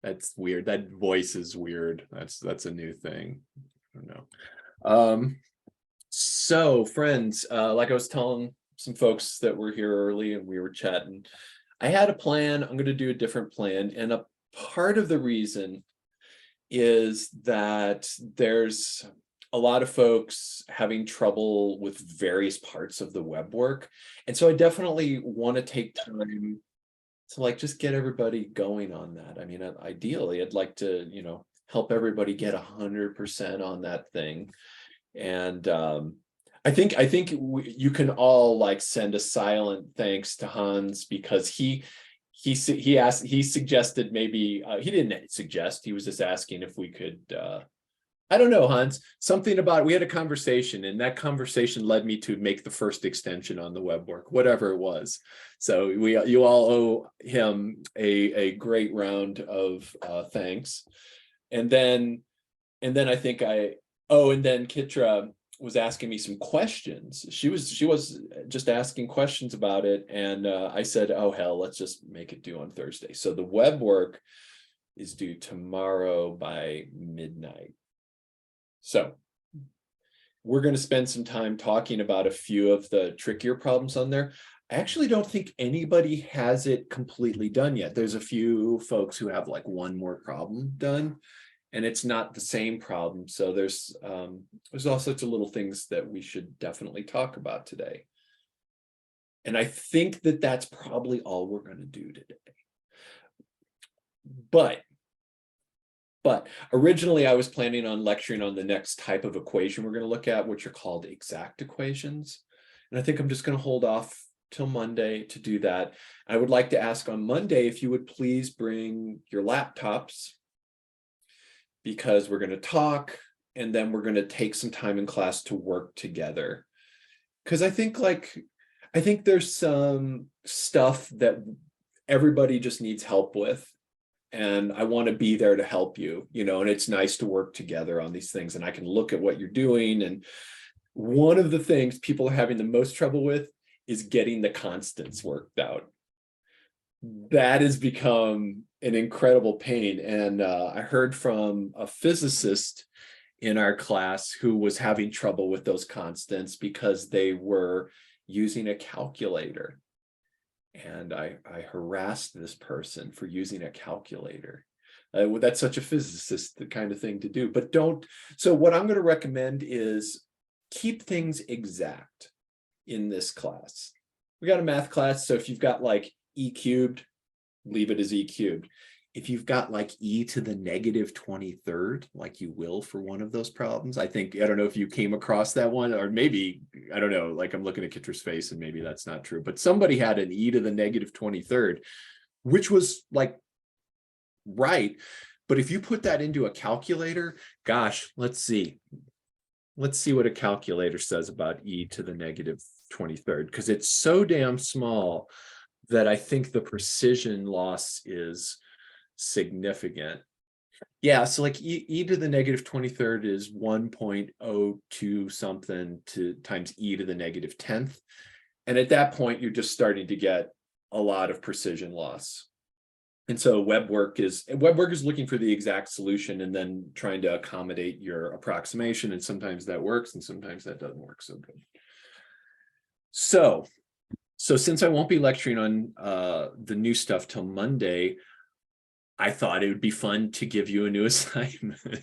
That's weird. That voice is weird. That's a new thing. I don't know. So friends, like I was telling some folks that were here early and we were chatting, I had a plan. I'm going to do a different plan. And a part of the reason is that there's a lot of folks having trouble with various parts of the web work. And so I definitely want to take time to like just get everybody going on that. I mean, ideally, I'd like to, help everybody get 100% on that thing. And I think you can all like send a silent thanks to Hans, because he suggested, maybe he didn't suggest, he was just asking if we could I don't know, Hans, something about, we had a conversation and that conversation led me to make the first extension on the web work, whatever it was. So you all owe him a great round of thanks. And then and then Kitra was asking me some questions. She was just asking questions about it. And I said, oh, hell, let's just make it due on Thursday. So the web work is due tomorrow by midnight. So we're going to spend some time talking about a few of the trickier problems on there. I actually don't think anybody has it completely done yet. There's a few folks who have like one more problem done, and it's not the same problem. So there's all sorts of little things that we should definitely talk about today. And I think that that's probably all we're going to do today. But originally I was planning on lecturing on the next type of equation we're going to look at, which are called exact equations. And I think I'm just going to hold off till Monday to do that. I would like to ask on Monday if you would please bring your laptops, because we're going to talk and then we're going to take some time in class to work together. Because I think there's some stuff that everybody just needs help with. And I want to be there to help you, and it's nice to work together on these things. And I can look at what you're doing. And one of the things people are having the most trouble with is getting the constants worked out. That has become an incredible pain. And I heard from a physicist in our class who was having trouble with those constants because they were using a calculator. And I harassed this person for using a calculator. That's such a physicist kind of thing to do. But so what I'm going to recommend is keep things exact in this class. We got a math class, so if you've got like e cubed, leave it as e cubed. If you've got like e to the negative 23rd, like you will for one of those problems, I don't know if you came across that one, or maybe, I don't know, like I'm looking at Kitra's face and maybe that's not true, but somebody had an e to the negative 23rd, which was like right. But if you put that into a calculator, gosh, let's see what a calculator says about e to the negative 23rd, because it's so damn small that I think the precision loss is significant. Yeah, so like e to the negative 23rd is 1.02 something times e to the negative 10th. And at that point, you're just starting to get a lot of precision loss. And so web work is looking for the exact solution and then trying to accommodate your approximation. And sometimes that works and sometimes that doesn't work so good. So since I won't be lecturing on the new stuff till Monday, I thought it would be fun to give you a new assignment.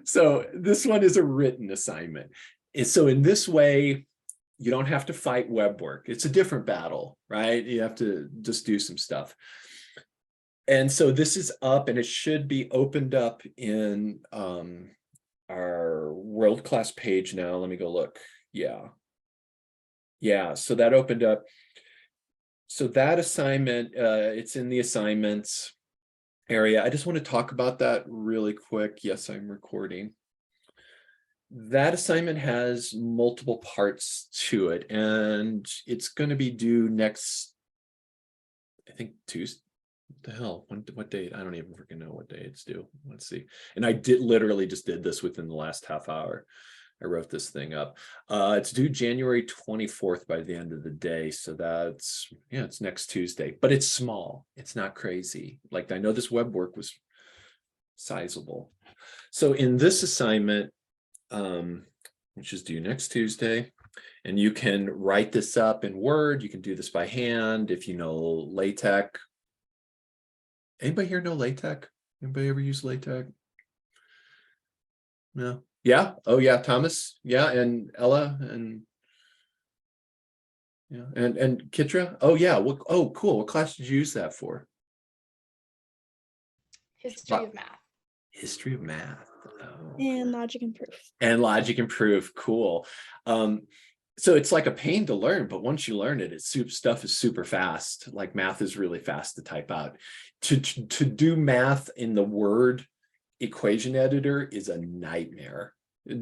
So this one is a written assignment. And so in this way, you don't have to fight web work. It's a different battle, right? You have to just do some stuff. And so this is up and it should be opened up in our world class page now. Let me go look. Yeah, so that opened up. So that assignment, it's in the assignments area. I just want to talk about that really quick. Yes, I'm recording. That assignment has multiple parts to it, and it's going to be due next, I think, Tuesday. What the hell? What date? I don't even freaking know what day it's due. Let's see. And I literally just did this within the last half hour. I wrote this thing up. It's due January 24th by the end of the day. So that's, yeah, it's next Tuesday, but it's small. It's not crazy. Like I know this web work was sizable. So in this assignment, which is due next Tuesday, and you can write this up in Word. You can do this by hand if you know LaTeX. Anybody here know LaTeX? Anybody ever use LaTeX? No. Yeah. Oh yeah, Thomas. Yeah, and Ella and yeah, and Kitra. Oh yeah. Oh cool. What class did you use that for? History of math. History of math. Oh. And logic and proof. And logic and proof. Cool. So it's like a pain to learn, but once you learn it, stuff is super fast. Like math is really fast to type out. To do math in the Word equation editor is a nightmare,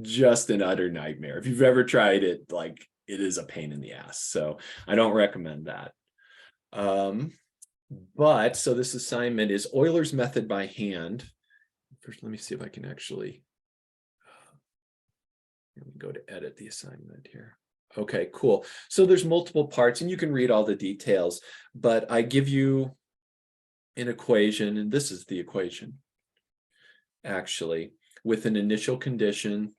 just an utter nightmare. If you've ever tried it, like it is a pain in the ass. So I don't recommend that. But so this assignment is Euler's method by hand. First, let me see if I can actually go to edit the assignment here. Okay, cool. So there's multiple parts and you can read all the details, but I give you an equation, and this is the equation actually with an initial condition.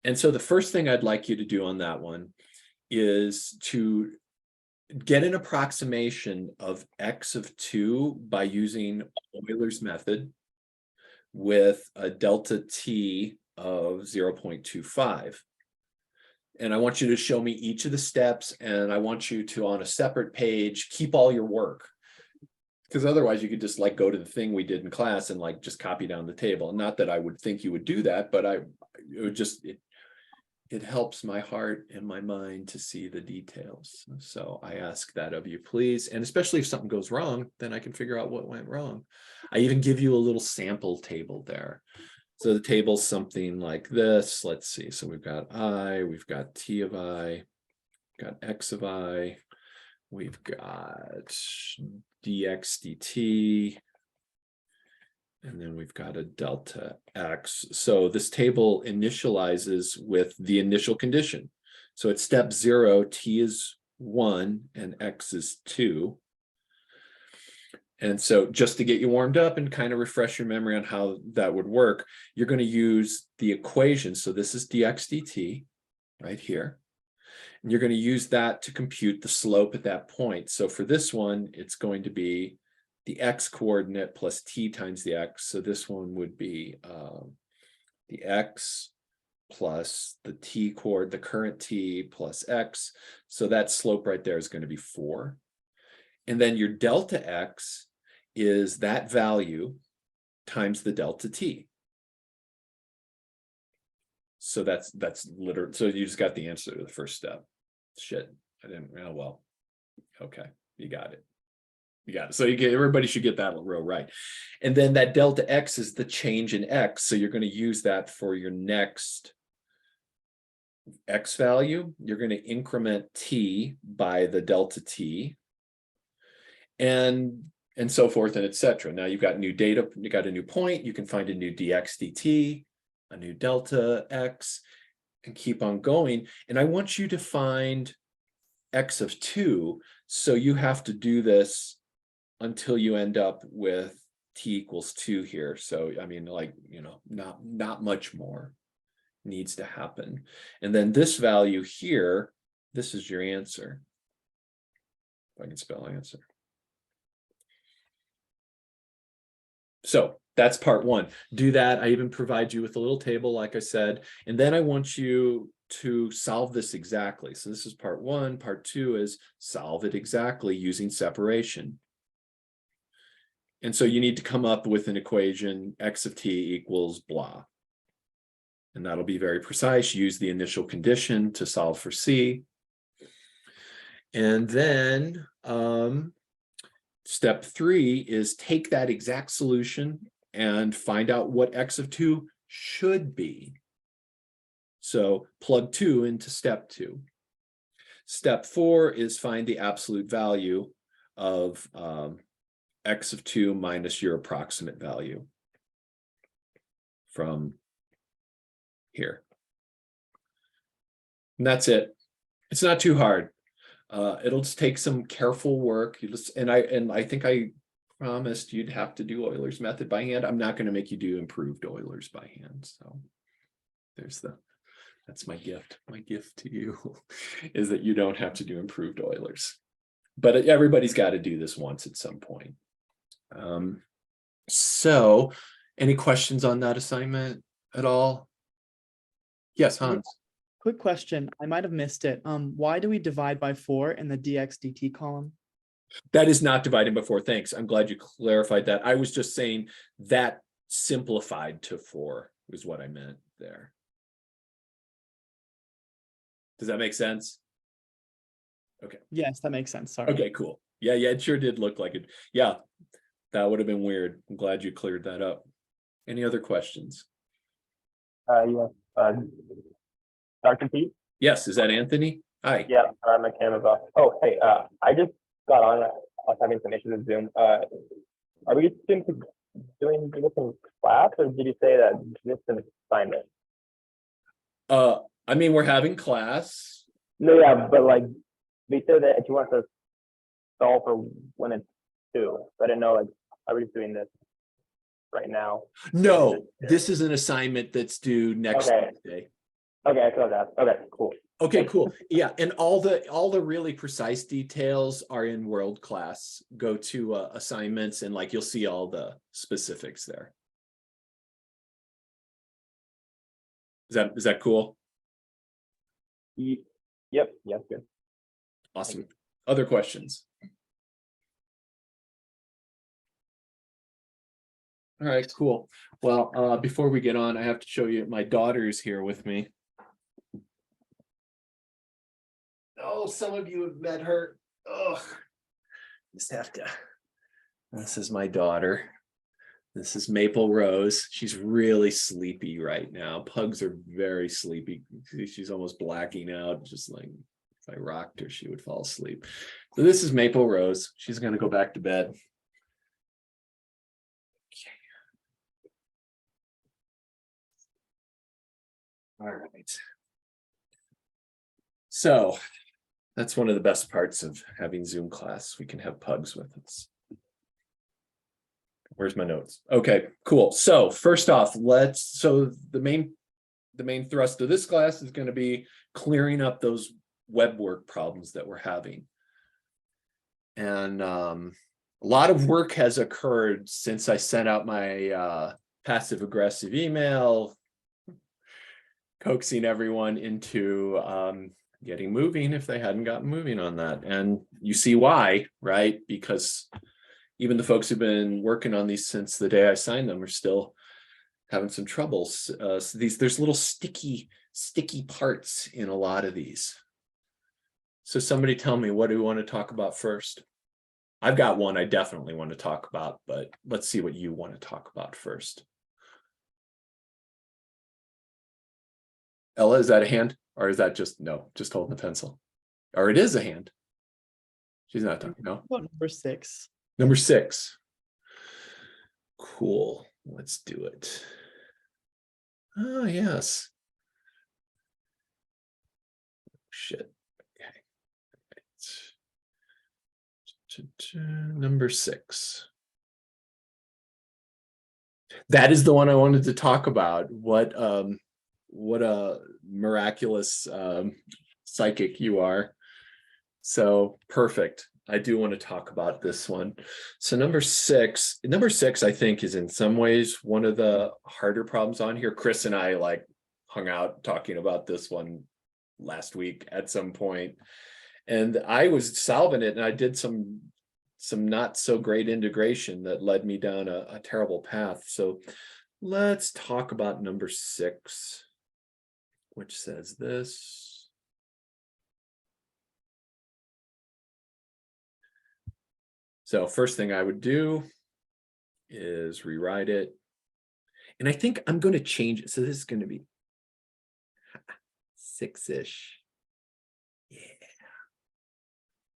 And so the first thing I'd like you to do on that one is to get an approximation of x of 2 by using Euler's method with a delta t of 0.25. And I want you to show me each of the steps, and I want you to, on a separate page, keep all your work. Because otherwise you could just like go to the thing we did in class and like just copy down the table. Not that I would think you would do that, but it helps my heart and my mind to see the details. So I ask that of you, please. And especially if something goes wrong, then I can figure out what went wrong. I even give you a little sample table there. So the table's something like this. Let's see. So we've got I, we've got t of I, got x of I, we've got dx dt, and then we've got a delta x. So this table initializes with the initial condition. So at step 0, t is 1 and x is 2. And so just to get you warmed up and kind of refresh your memory on how that would work, you're going to use the equation. So this is dx dt right here. And you're going to use that to compute the slope at that point. So for this one, it's going to be the x coordinate plus t times the x. So this one would be the x plus the t coord, the current t plus x. So that slope right there is going to be 4. And then your delta x is that value times the delta t. So that's literally, so you just got the answer to the first step. Shit, I didn't, oh well, okay, you got it. You got it. So everybody should get that row right. And then that delta x is the change in x. So you're going to use that for your next x value. You're going to increment t by the delta t. And so forth and etc. Now you've got new data, you got a new point, you can find a new dx dt, a new delta x, and keep on going. And I want you to find x of 2. So you have to do this until you end up with t equals 2 here. So I mean, like, you know, not much more needs to happen. And then this value here, this is your answer. If I can spell answer. So that's part 1. Do that. I even provide you with a little table, like I said, and then I want you to solve this exactly. So this is part 1. Part 2 is solve it exactly using separation. And so you need to come up with an equation, x of t equals blah. And that'll be very precise. Use the initial condition to solve for c. And then step 3 is take that exact solution and find out what x of 2 should be. So plug 2 into step 2. Step 4 is find the absolute value of x of 2 minus your approximate value from here. And that's it. It's not too hard. It'll just take some careful work. And I think I promised you'd have to do Euler's method by hand. I'm not going to make you do improved Euler's by hand. So that's my gift. My gift to you is that you don't have to do improved Euler's. But everybody's got to do this once at some point. So any questions on that assignment at all? Yes, Hans. Quick question. I might have missed it. Why do we divide by 4 in the dx dt column? That is not dividing by 4. Thanks. I'm glad you clarified that. I was just saying that simplified to 4 is what I meant there. Does that make sense? Okay. Yes, that makes sense. Sorry. Okay, cool. Yeah, it sure did look like it. Yeah, that would have been weird. I'm glad you cleared that up. Any other questions? Yes. Dr. Pete? Yes, is that Anthony? Hi. Yeah, I'm a camera buff. Oh, hey, I just got on. I was having some issues with Zoom. Are we just doing this in class, or did you say that this is an assignment? I mean, we're having class. No, yeah, but like they said that you want to solve for when it's 2. So I didn't know, like, are we just doing this right now? No, this is an assignment that's due next Wednesday. Okay, I saw that. Okay, cool. Okay, cool. Yeah, and all the really precise details are in world class. Go to assignments and like you'll see all the specifics there. Is that cool? Yep, good. Awesome. Other questions? All right, cool. Well, before we get on, I have to show you my daughter's here with me. Oh, some of you have met her. Oh, just have to. This is my daughter. This is Maple Rose. She's really sleepy right now. Pugs are very sleepy. She's almost blacking out. Just like if I rocked her, she would fall asleep. So this is Maple Rose. She's going to go back to bed. All right. So that's one of the best parts of having Zoom class. We can have pugs with us. Where's my notes? Okay, cool. So first off, so the main thrust of this class is going to be clearing up those web work problems that we're having. And a lot of work has occurred since I sent out my passive aggressive email, coaxing everyone into getting moving if they hadn't gotten moving on that. And you see why, right? Because even the folks who've been working on these since the day I signed them are still having some troubles. So there's little sticky parts in a lot of these. So somebody tell me, what do we want to talk about first? I've got one I definitely want to talk about, but let's see what you want to talk about first. Ella, is that a hand? Or is that just holding the pencil? Or it is a hand. She's not talking, no? What about number 6? Number 6. Cool. Let's do it. Oh, yes. Shit. Okay. Number 6. That is the one I wanted to talk about. What a miraculous psychic you are. So perfect. I do want to talk about this one. So number six, I think, is in some ways one of the harder problems on here. Chris and I like hung out talking about this one last week at some point, and I was solving it, and I did some not so great integration that led me down a terrible path. So let's talk about number 6, which says this. So first thing I would do is rewrite it. And I think I'm going to change it. So this is going to be 6-ish. Yeah.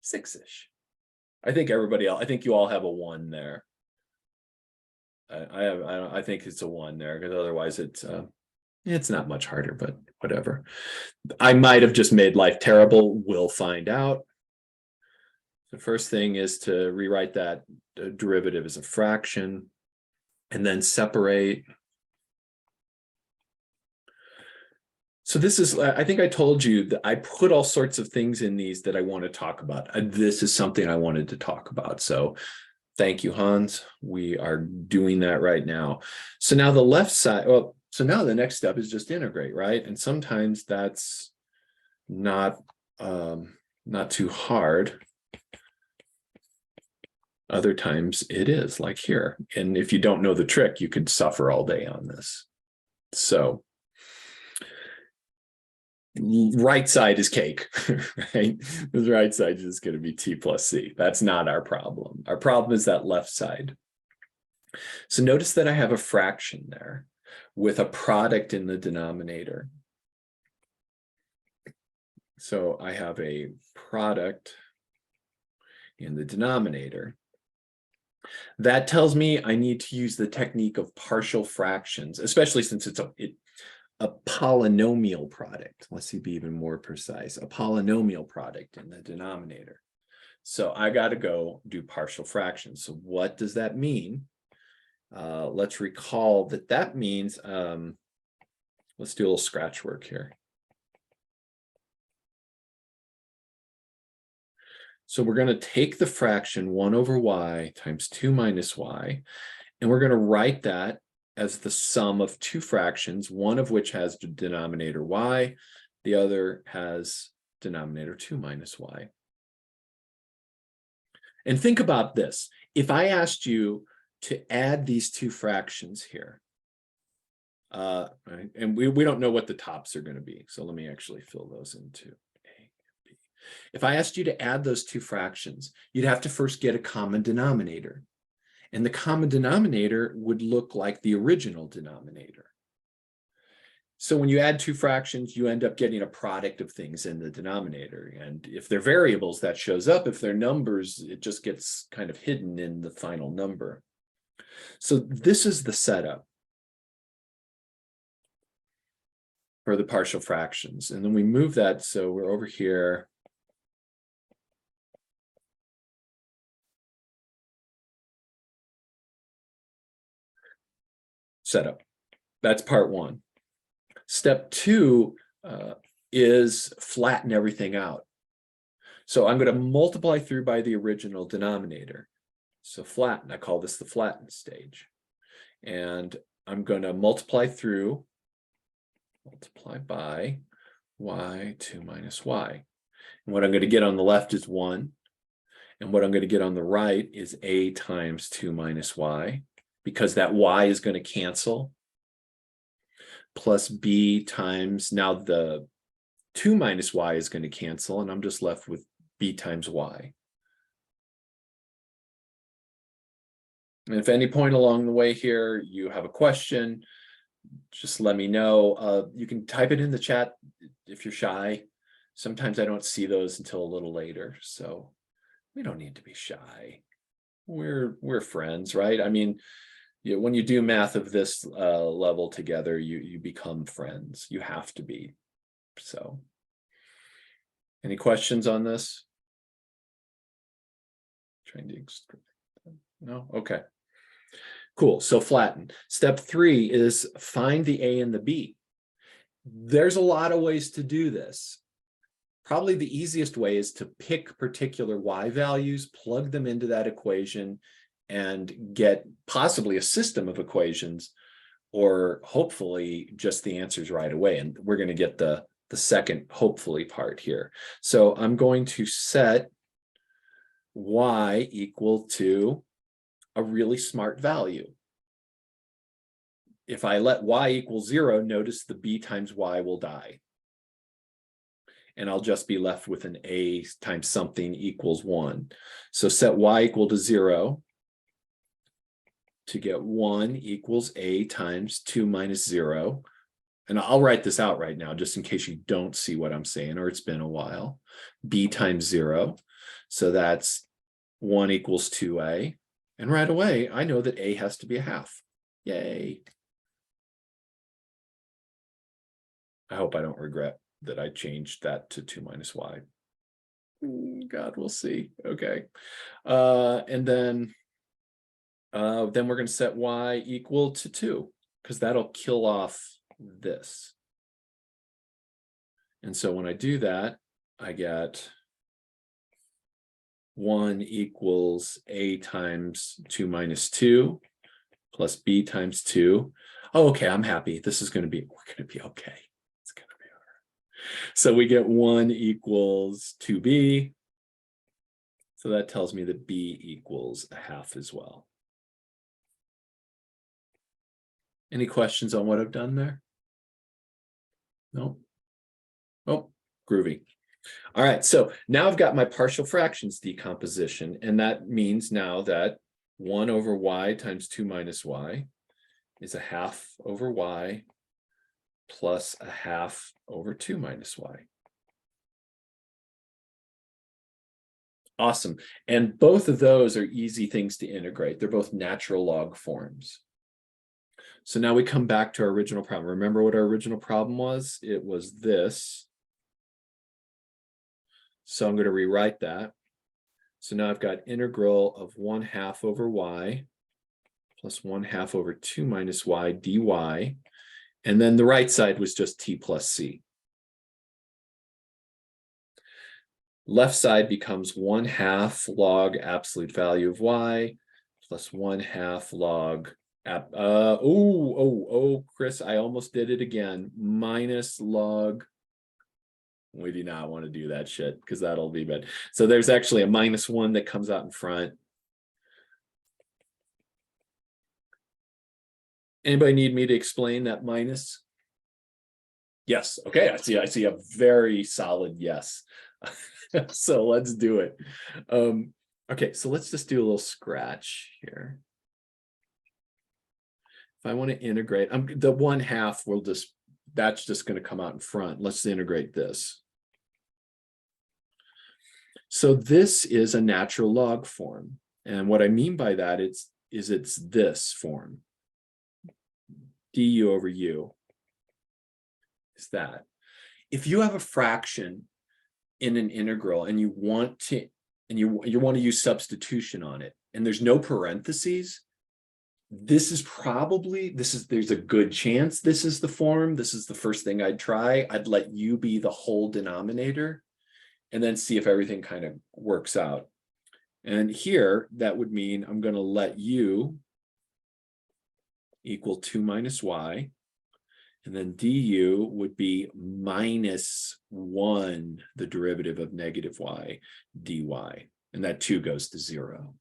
6-ish. I think everybody else, I think you all have a 1 there. I think it's a 1 there, because otherwise it's It's not much harder, but whatever. I might have just made life terrible. We'll find out. The first thing is to rewrite that derivative as a fraction and then separate. So this is, I think I told you that I put all sorts of things in these that I want to talk about. This is something I wanted to talk about. So thank you, Hans. We are doing that right now. So now the left side, well, so now the next step is just integrate, right? And sometimes that's not too hard. Other times it is, like here. And if you don't know the trick, you could suffer all day on this. So right side is cake, right? The right side is going to be t plus c. That's not our problem. Our problem is that left side. So notice that I have a fraction there with a product in the denominator. So I have a product in the denominator. That tells me I need to use the technique of partial fractions, especially since it's a polynomial product. Let's see, be even more precise, a polynomial product in the denominator. So I got to go do partial fractions. So what does that mean? Let's recall that that means, let's do a little scratch work here. So we're going to take the fraction 1 over y times 2 minus y, and we're going to write that as the sum of two fractions, one of which has the denominator y, the other has denominator 2 minus y. And think about this. If I asked you to add these two fractions here, right, and we don't know what the tops are going to be, so let me actually fill those into A and B. If I asked you to add those two fractions, you'd have to first get a common denominator. And the common denominator would look like the original denominator. So when you add two fractions, you end up getting a product of things in the denominator. And if they're variables, that shows up. If they're numbers, it just gets kind of hidden in the final number. So this is the setup for the partial fractions. And then we move that, so we're over here. Setup. That's part one. Step two is flatten everything out. So I'm going to multiply through by the original denominator. So flatten, I call this the flatten stage. And I'm going to multiply through, multiply by y, 2 minus y. And what I'm going to get on the left is 1. And what I'm going to get on the right is a times 2 minus y, because that y is going to cancel, plus b times, now the 2 minus y is going to cancel, and I'm just left with b times y. And if at any point along the way here you have a question, just let me know. You can type it in the chat if you're shy. Sometimes I don't see those until a little later, so we don't need to be shy. We're friends, right? I mean, when you do math of this level together, you become friends. You have to be. So, any questions on this? Trying to no? Okay. Cool. So flatten. Step 3 is find the a and the b. There's a lot of ways to do this. Probably the easiest way is to pick particular y values, plug them into that equation, and get possibly a system of equations, or hopefully just the answers right away. And we're going to get the second hopefully part here. So I'm going to set y equal to a really smart value. If I let y equal 0, notice the b times y will die. And I'll just be left with an a times something equals 1. So set y equal to 0 to get 1 equals a times 2 minus 0. And I'll write this out right now just in case you don't see what I'm saying or it's been a while. B times 0. So that's 1 equals 2a. And right away, I know that a has to be a half. Yay. I hope I don't regret that I changed that to 2 minus y. God, we'll see. Okay. And then we're going to set y equal to 2, because that'll kill off this. And so when I do that, I get 1 equals a times 2 minus 2 plus b times 2. Oh, okay, I'm happy. This is going to be, we're going to be okay. It's going to be all right. So we get 1 equals 2b. So that tells me that b equals 1/2 as well. Any questions on what I've done there? No? Oh, groovy. All right, so now I've got my partial fractions decomposition, and that means now that 1 over y times 2 minus y is 1/2 over y plus 1/2 over 2 minus y. Awesome. And both of those are easy things to integrate. They're both natural log forms. So now we come back to our original problem. Remember what our original problem was? It was this. So I'm going to rewrite that. So now I've got integral of 1/2 over y plus 1/2 over 2 minus y dy. And then the right side was just t plus c. Left side becomes 1/2 log absolute value of y plus 1/2 log Chris, I almost did it again. Minus log. We do not want to do that shit because that'll be bad. So there's actually a -1 that comes out in front. Anybody need me to explain that minus? Yes. Okay. I see a very solid yes. So let's do it. Okay, so let's just do a little scratch here. If I want to integrate, the 1/2 will just, that's just going to come out in front. Let's integrate this. So this is a natural log form. And what I mean by that is it's this form. du over u is that. If you have a fraction in an integral and you want to use substitution on it, and there's no parentheses, there's a good chance this is the form. This is the first thing I'd try. I'd let u be the whole denominator and then see if everything kind of works out. And here, that would mean I'm going to let u equal 2 minus y. And then du would be -1, the derivative of -y dy. And that 2 goes to 0.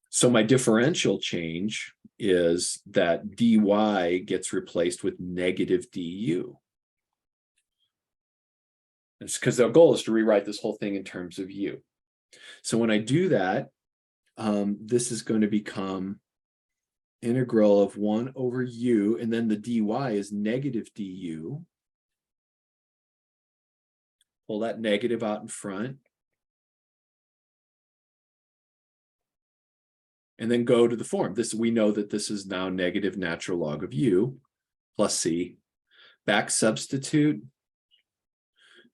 So my differential change is that dy gets replaced with -du. It's because our goal is to rewrite this whole thing in terms of u. So when I do that, this is going to become integral of 1 over u, and then the dy is -du. Pull that negative out in front. And then go to the form. We know that this is now negative natural log of u plus c. Back substitute.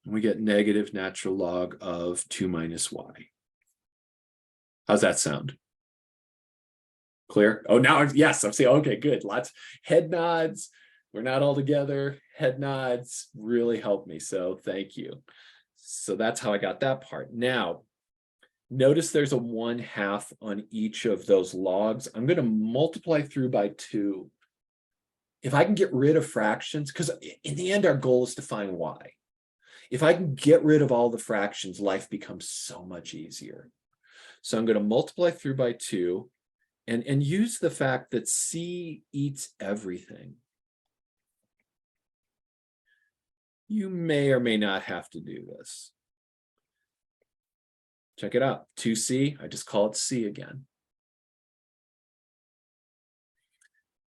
And we get negative natural log of 2 minus y. How's that sound? Clear? Oh, now, yes, I'm saying, okay, good. Lots head nods. We're not all together. Head nods really helped me. So thank you. So that's how I got that part. Now, notice there's a 1/2 on each of those logs. I'm going to multiply through by 2. If I can get rid of fractions, because in the end, our goal is to find y. If I can get rid of all the fractions, life becomes so much easier. So I'm going to multiply through by 2 and use the fact that c eats everything. You may or may not have to do this. Check it out, 2c, I just call it c again.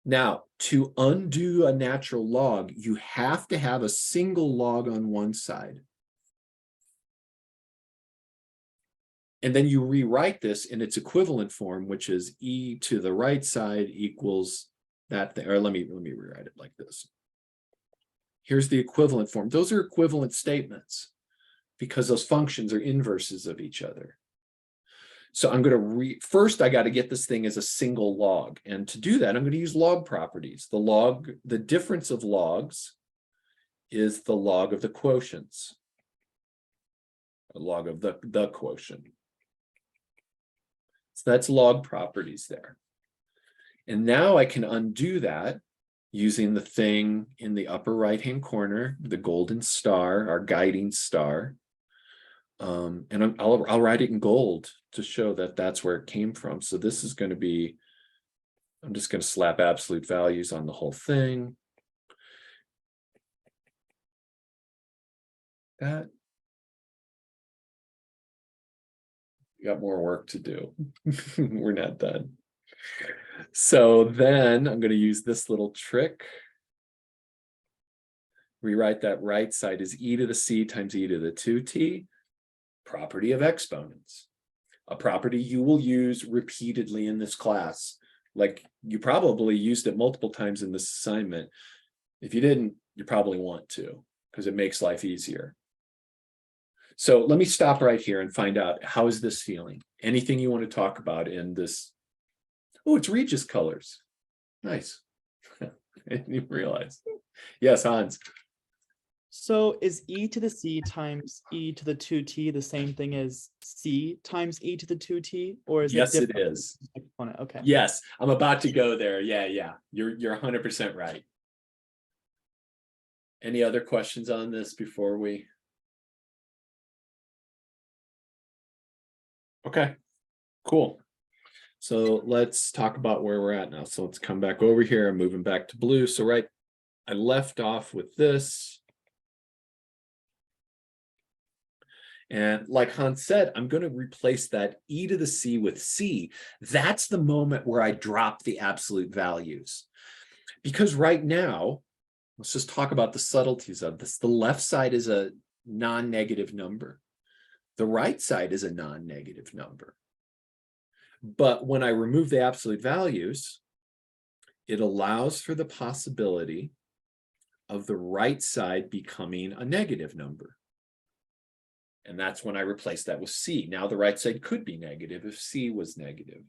Now, to undo a natural log, you have to have a single log on one side. And then you rewrite this in its equivalent form, which is e to the right side equals that thing. Or let me rewrite it like this. Here's the equivalent form. Those are equivalent statements because those functions are inverses of each other. So I'm going to first, I got to get this thing as a single log. And to do that, I'm going to use log properties. The difference of logs is the log of the quotients. A log of the quotient. So that's log properties there. And now I can undo that using the thing in the upper right-hand corner, the golden star, our guiding star. And I'll write it in gold to show that that's where it came from. So this is going to be, I'm just going to slap absolute values on the whole thing. That. We got more work to do. We're not done. So then I'm going to use this little trick. Rewrite that right side as e to the c times e to the 2t, property of exponents. A property you will use repeatedly in this class. Like you probably used it multiple times in this assignment. If you didn't, you probably want to, because it makes life easier. So let me stop right here and find out, how is this feeling? Anything you want to talk about in this? Oh, it's Regis colors. Nice. I didn't even realize. Yes, Hans. So is e to the c times e to the 2t the same thing as c times e to the 2t, or is Yes, it it is. different? Okay. Yes, I'm about to go there. Yeah. You're 100% right. Any other questions on this before we? Okay, cool. So let's talk about where we're at now. So let's come back over here. I'm moving back to blue. So I left off with this. And like Hans said, I'm going to replace that e to the c with c. That's the moment where I drop the absolute values. Because right now, let's just talk about the subtleties of this. The left side is a non-negative number. The right side is a non-negative number. But when I remove the absolute values, it allows for the possibility of the right side becoming a negative number. And that's when I replace that with c. Now the right side could be negative if c was negative.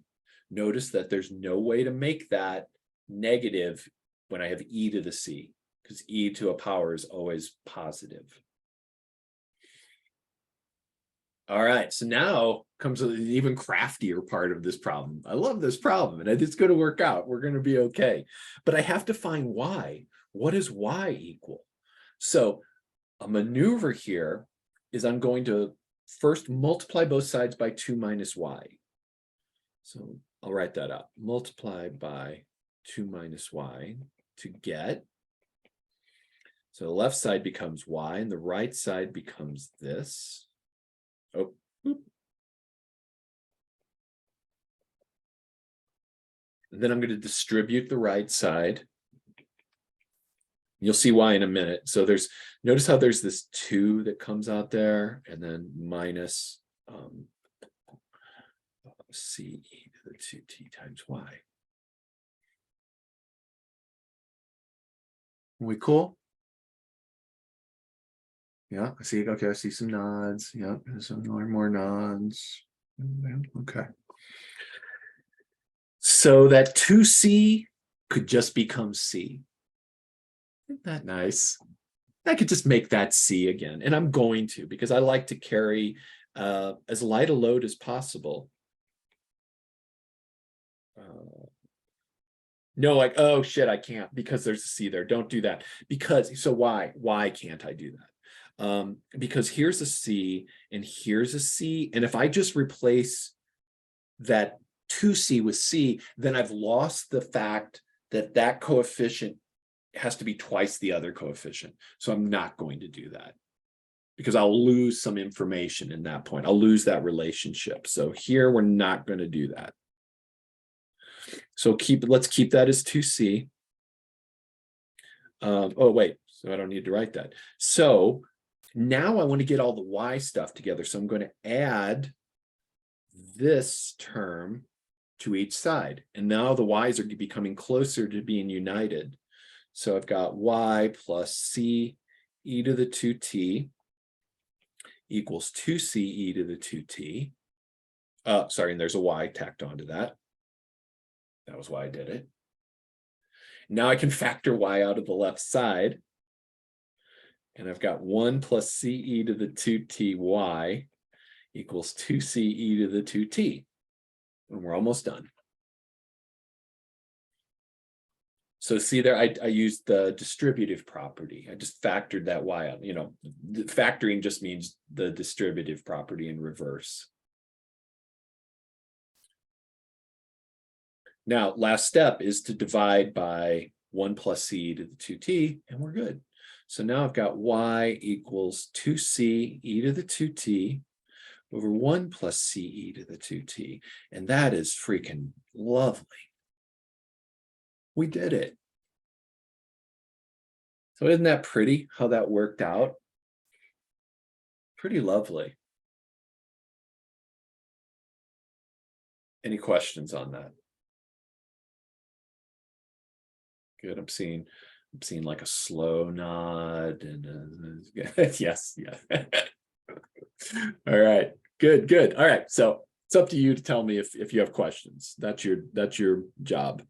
Notice that there's no way to make that negative when I have e to the c, because e to a power is always positive. All right, so now comes an even craftier part of this problem. I love this problem, and it's going to work out. We're going to be okay. But I have to find y. What does y equal? So a maneuver here is I'm going to first multiply both sides by 2 minus y. So I'll write that up. Multiply by 2 minus y to get. So the left side becomes y, and the right side becomes this. Oh, and then I'm going to distribute the right side. You'll see why in a minute. So notice how there's this 2 that comes out there, and then minus c e to the 2t times y. Are we cool? Yeah, I see. Okay, I see some nods. Yeah, some more nods. Okay. So that 2c could just become c. Isn't that nice? I could just make that c again, and I'm going to, because I like to carry as light a load as possible. No, like, oh shit, I can't because there's a c there. Don't do that. Because, so why can't I do that? Because here's a c and here's a c, and if I just replace that 2c with c, then I've lost the fact that that coefficient has to be twice the other coefficient. So I'm not going to do that, because I'll lose some information in that point. I'll lose that relationship. So here we're not going to do that. So let's keep that as 2c. Oh wait, so I don't need to write that. So now I want to get all the y stuff together. So I'm going to add this term to each side. And now the y's are becoming closer to being united. So I've got y plus c e to the 2t equals 2c e to the 2t. Sorry, and there's a y tacked onto that. That was why I did it. Now I can factor y out of the left side. And I've got 1 plus c e to the 2ty equals 2c e to the 2t. And we're almost done. So see there, I used the distributive property. I just factored that y out. You know, factoring just means the distributive property in reverse. Now, last step is to divide by 1 plus c to the 2t, and we're good. So now I've got y equals 2c e to the 2t over 1 plus c e to the 2t. And that is freaking lovely. We did it. So isn't that pretty how that worked out? Pretty lovely. Any questions on that? Good. I'm seeing like a slow nod and yes, yeah. All right, good. All right, so it's up to you to tell me if you have questions. That's your job.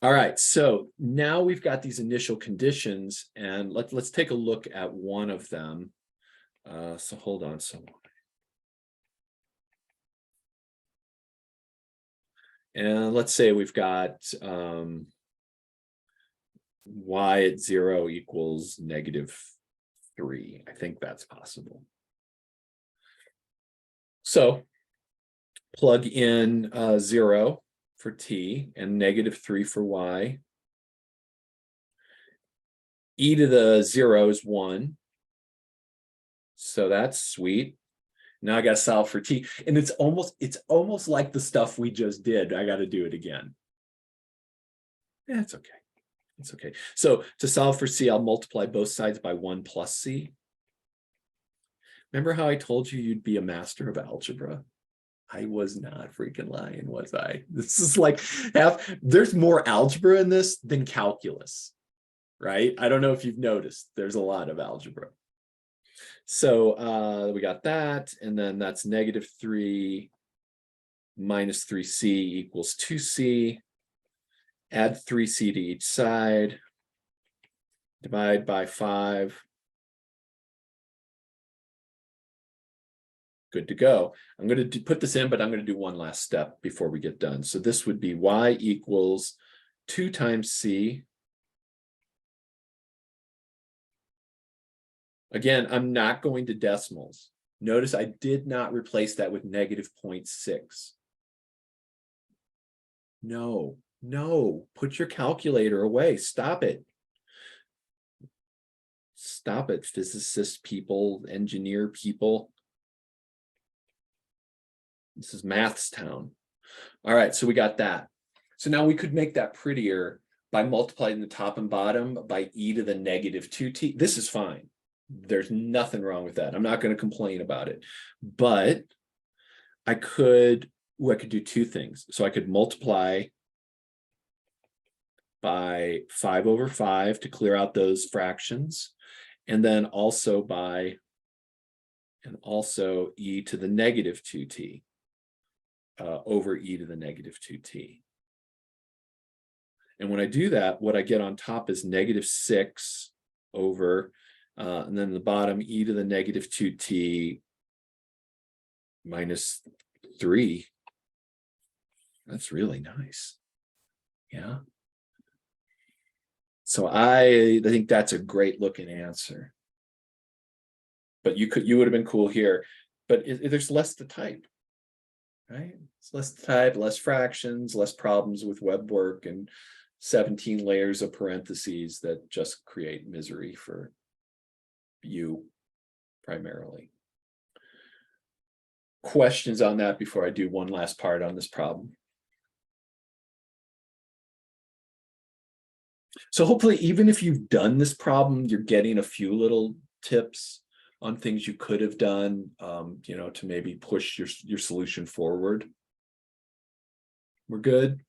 All right, so now we've got these initial conditions, and let's take a look at one of them. So hold on. And let's say we've got y at 0 equals -3. I think that's possible. So plug in 0 for t and -3 for y. E to the 0 is 1. So that's sweet. Now I got to solve for t. And it's almost like the stuff we just did. I got to do it again. Yeah, it's okay. It's okay. So to solve for c, I'll multiply both sides by 1 plus c. Remember how I told you you'd be a master of algebra? I was not freaking lying, was I? This is like there's more algebra in this than calculus, right? I don't know if you've noticed, there's a lot of algebra. So we got that, and then that's -3 minus 3c equals 2c. Add 3c to each side. Divide by 5. Good to go. I'm going to put this in, but I'm going to do one last step before we get done. So this would be y equals 2 times c. Again, I'm not going to decimals. Notice I did not replace that with -0.6. No, put your calculator away. Stop it. Stop it, physicist people, engineer people. This is maths town. All right, so we got that. So now we could make that prettier by multiplying the top and bottom by e to the -2t. This is fine. There's nothing wrong with that. I'm not going to complain about it. But I could do two things. So I could multiply by 5/5 to clear out those fractions, and then also e to the -2t over e to the -2t. And when I do that, what I get on top is -6 over, and then the bottom e to the -2t minus 3. That's really nice. Yeah. So I think that's a great looking answer. But you would have been cool here, but there's less to type, right? It's less to type, less fractions, less problems with web work, and 17 layers of parentheses that just create misery for you primarily. Questions on that before I do one last part on this problem? So hopefully, even if you've done this problem, you're getting a few little tips on things you could have done, to maybe push your solution forward. We're good.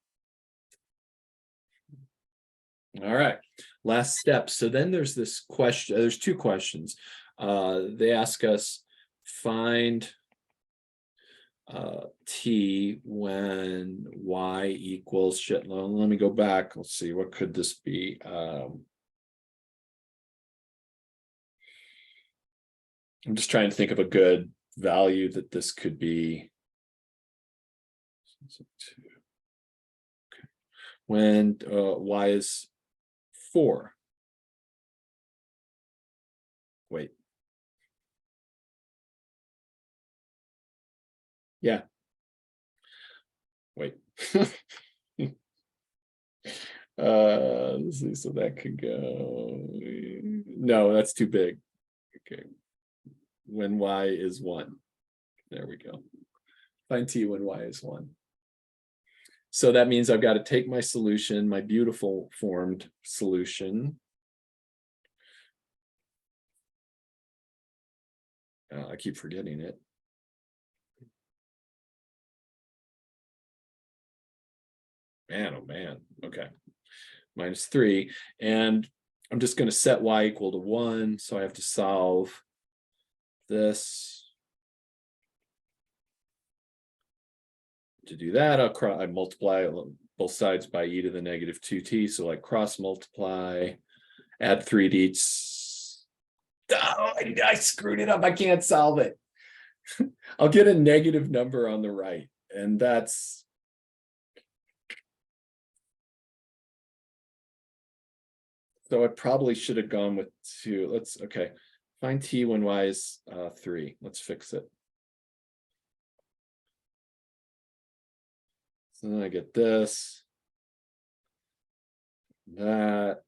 All right, last step. So then there's this question, there's two questions. They ask us find t when y equals shit. Let me go back. Let's see, what could this be? I'm just trying to think of a good value that this could be. Okay. When y is 4. Wait. Yeah. Wait. Let's see, so that could go. No, that's too big. Okay. When y is 1. There we go. Find t when y is 1. So that means I've got to take my solution, my beautiful formed solution. I keep forgetting it. Man, oh man. Okay. -3. And I'm just going to set y equal to 1. So I have to solve this. To do that, I multiply both sides by e to the -2t. So like cross multiply, add 3 to each. Oh, I screwed it up. I can't solve it. I'll get a negative number on the right. And that's. So I probably should have gone with 2. Okay. Find t when y is 3. Let's fix it. So then I get this. That.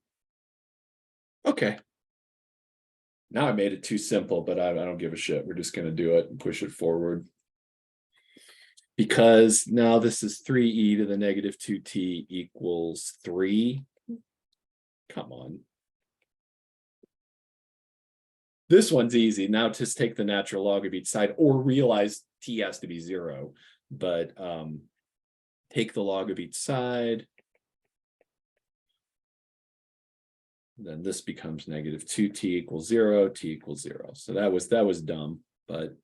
Okay. Now I made it too simple, but I don't give a shit. We're just going to do it and push it forward. Because now this is 3e to the -2t equals 3. Come on. This one's easy. Now just take the natural log of each side, or realize t has to be 0. But take the log of each side. Then this becomes -2t equals 0, t equals 0. So that was dumb, but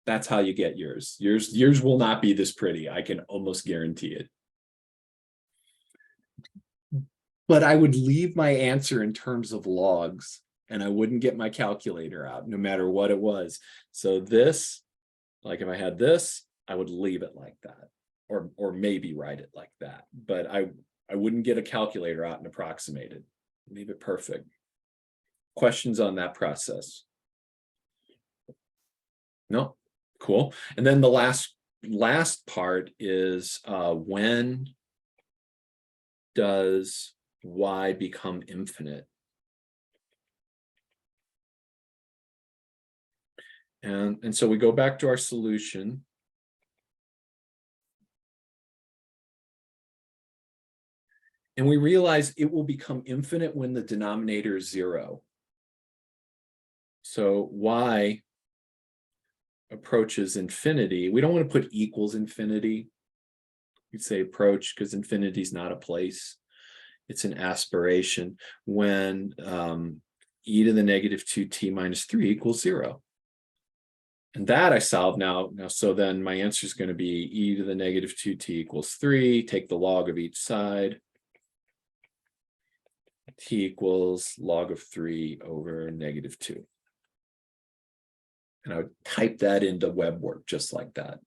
that's how you get yours. Yours will not be this pretty. I can almost guarantee it. But I would leave my answer in terms of logs, and I wouldn't get my calculator out no matter what it was. So this, like if I had this, I would leave it like that, or maybe write it like that. But I wouldn't get a calculator out and approximate it. Leave it perfect. Questions on that process? No? Cool. And then the last part is when does y become infinite? And so we go back to our solution. And we realize it will become infinite when the denominator is 0. So y approaches infinity. We don't want to put equals infinity. We'd say approach, because infinity is not a place. It's an aspiration when e to the -2t minus 3 equals 0. And that I solve now. So then my answer is going to be e to the -2t equals 3. Take the log of each side. T equals log of 3 over -2. And I would type that into web work just like that.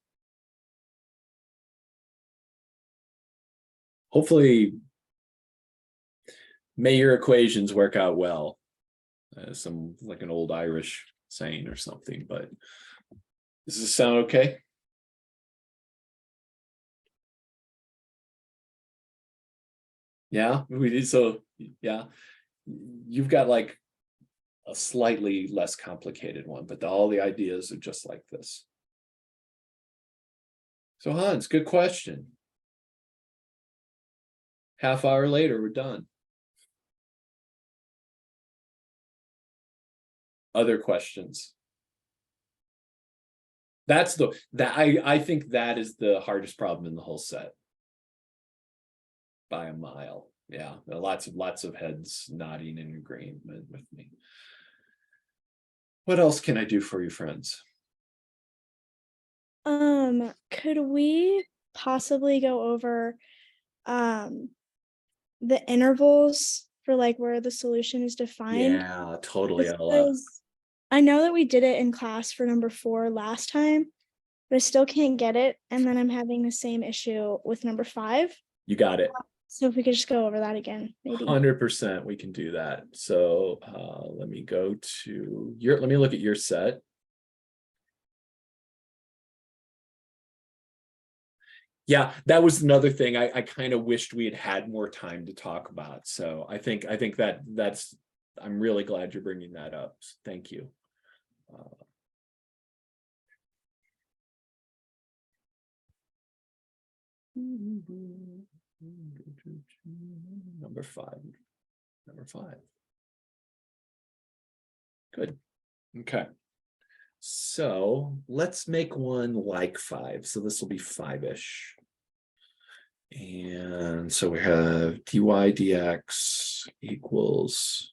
Hopefully, may your equations work out well. Some like an old Irish saying or something, but does this sound okay? Yeah, we did. So yeah, you've got like a slightly less complicated one, but all the ideas are just like this. So Hans, good question. Half hour later, we're done. Other questions? I think that is the hardest problem in the whole set by a mile. Yeah, lots of heads nodding in agreement with me. What else can I do for you, friends? Could we possibly go over the intervals for like where the solution is defined? Yeah, totally, Ella. Because I know that we did it in class for number 4 last time, but I still can't get it. And then I'm having the same issue with number 5. You got it. So if we could just go over that again, maybe. 100% we can do that. So let me go to let me look at your set. Yeah, that was another thing I kind of wished we had more time to talk about. So I think that's I'm really glad you're bringing that up. Thank you. Number five. Good. Okay. So let's make one like 5. So this will be 5-ish. And so we have dy dx equals.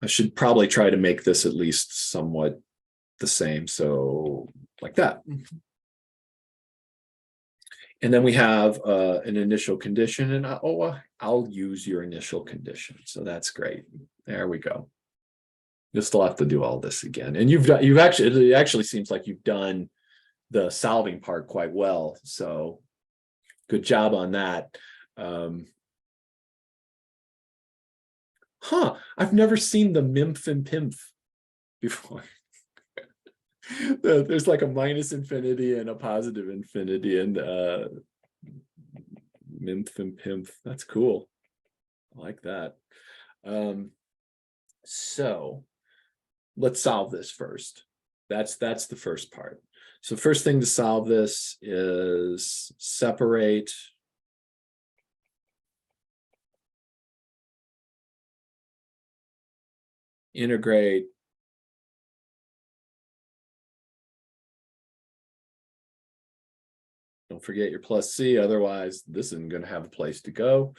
I should probably try to make this at least somewhat the same. So like that. And then we have an initial condition, and I'll use your initial condition. So that's great. There we go. You'll still have to do all this again. And it actually seems like you've done the solving part quite well. So good job on that. I've never seen the MIMF and PIMF before. There's like a minus infinity and a positive infinity, and MIMF and PIMF. That's cool. I like that. So let's solve this first. That's the first part. So first thing to solve this is separate integrate don't forget your plus c, otherwise this isn't going to have a place to go.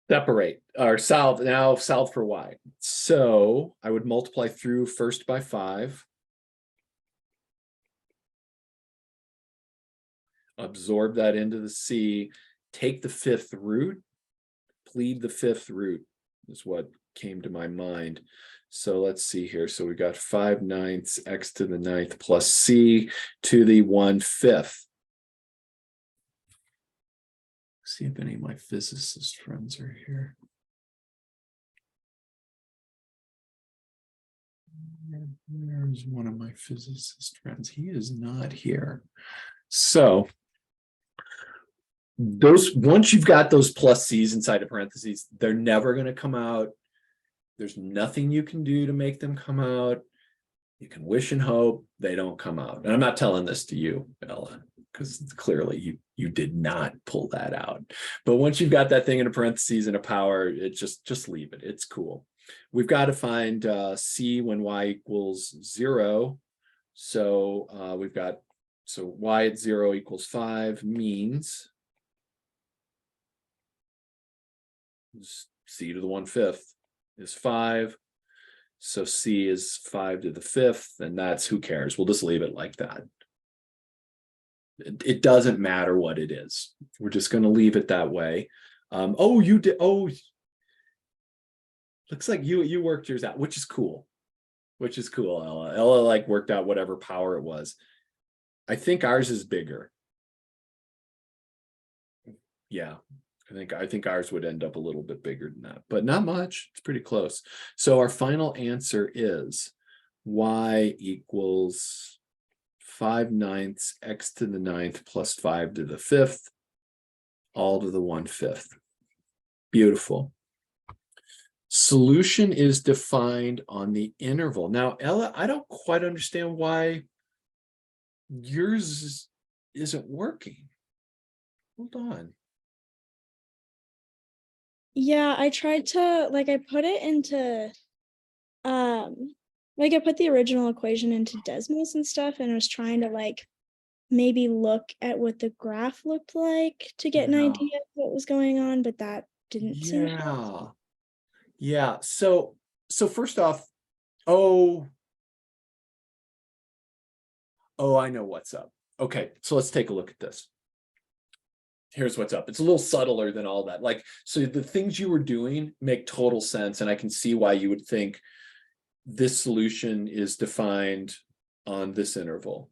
Separate or solve. Now solve for y. So I would multiply through first by 5. Absorb that into the c. Take the 5th root. Plead the 5th root is what came to my mind. So let's see here. So we got 5/9 x to the 9th plus c to the 1/5. See if any of my physicist friends are here. There's one of my physicist friends. He is not here. So once you've got those plus c's inside of parentheses, they're never going to come out. There's nothing you can do to make them come out. You can wish and hope they don't come out. And I'm not telling this to you, Ella, because clearly you did not pull that out. But once you've got that thing in a parentheses and a power, it just leave it. It's cool. We've got to find c when y equals 0. So we've got, so y at 0 equals 5 means c to the 1/5 is 5. So c is 5 to the 5th, and that's, who cares? We'll just leave it like that. It doesn't matter what it is. We're just going to leave it that way. Oh, you did. Oh, looks like you worked yours out, which is cool. Which is cool, Ella. Ella like worked out whatever power it was. I think ours is bigger. Yeah. I think ours would end up a little bit bigger than that, but not much. It's pretty close. So our final answer is y equals 5/9 x to the 9th plus 5 to the 5th, all to the 1/5. Beautiful. Solution is defined on the interval. Now, Ella, I don't quite understand why yours isn't working. Hold on. Yeah, I tried to, like, I put it into, like, I put the original equation into Desmos and stuff, and I was trying to, like, maybe look at what the graph looked like to get an Yeah. idea of what was going on, but that didn't seem to help. Yeah. So first off, oh, I know what's up. Okay, so let's take a look at this. Here's what's up. It's a little subtler than all that. Like, so the things you were doing make total sense, and I can see why you would think this solution is defined on this interval.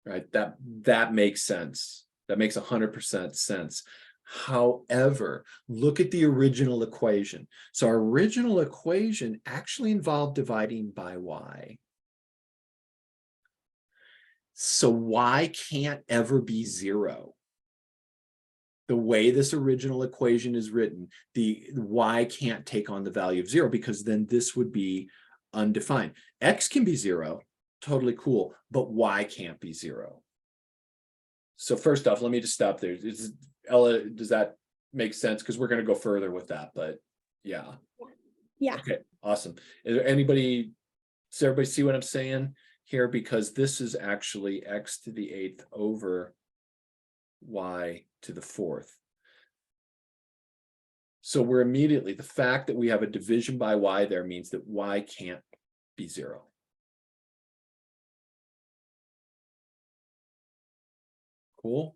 Right? That makes sense. That makes 100% sense. However, look at the original equation. So our original equation actually involved dividing by y. So y can't ever be 0. The way this original equation is written, the y can't take on the value of 0, because then this would be undefined. X can be 0, totally cool, but y can't be 0. So first off, let me just stop there. Ella, does that make sense? Because we're going to go further with that, but yeah. Yeah. Okay, awesome. Is there anybody, does everybody see what I'm saying here? Because this is actually x to the 8th over y to the 4th. So we're immediately, the fact that we have a division by y there means that y can't be 0. Cool.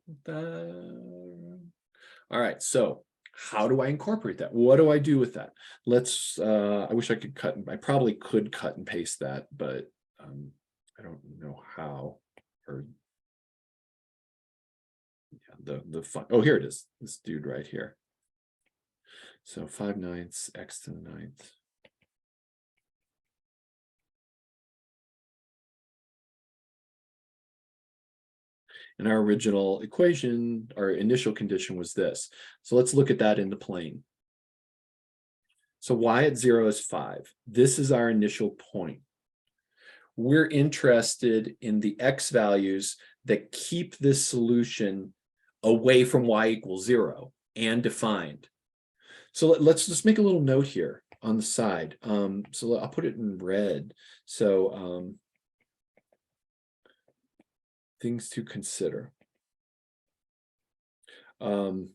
All right, so how do I incorporate that? What do I do with that? Let's, I wish I could I probably could cut and paste that, but I don't know how. Or yeah, the fun, oh, here it is, this dude right here. So 5/9 x to the 9th. And our original equation, our initial condition was this. So let's look at that in the plane. So y at 0 is 5. This is our initial point. We're interested in the x values that keep this solution away from y equals 0 and defined. So let's just make a little note here on the side. So I'll put it in red. So things to consider. The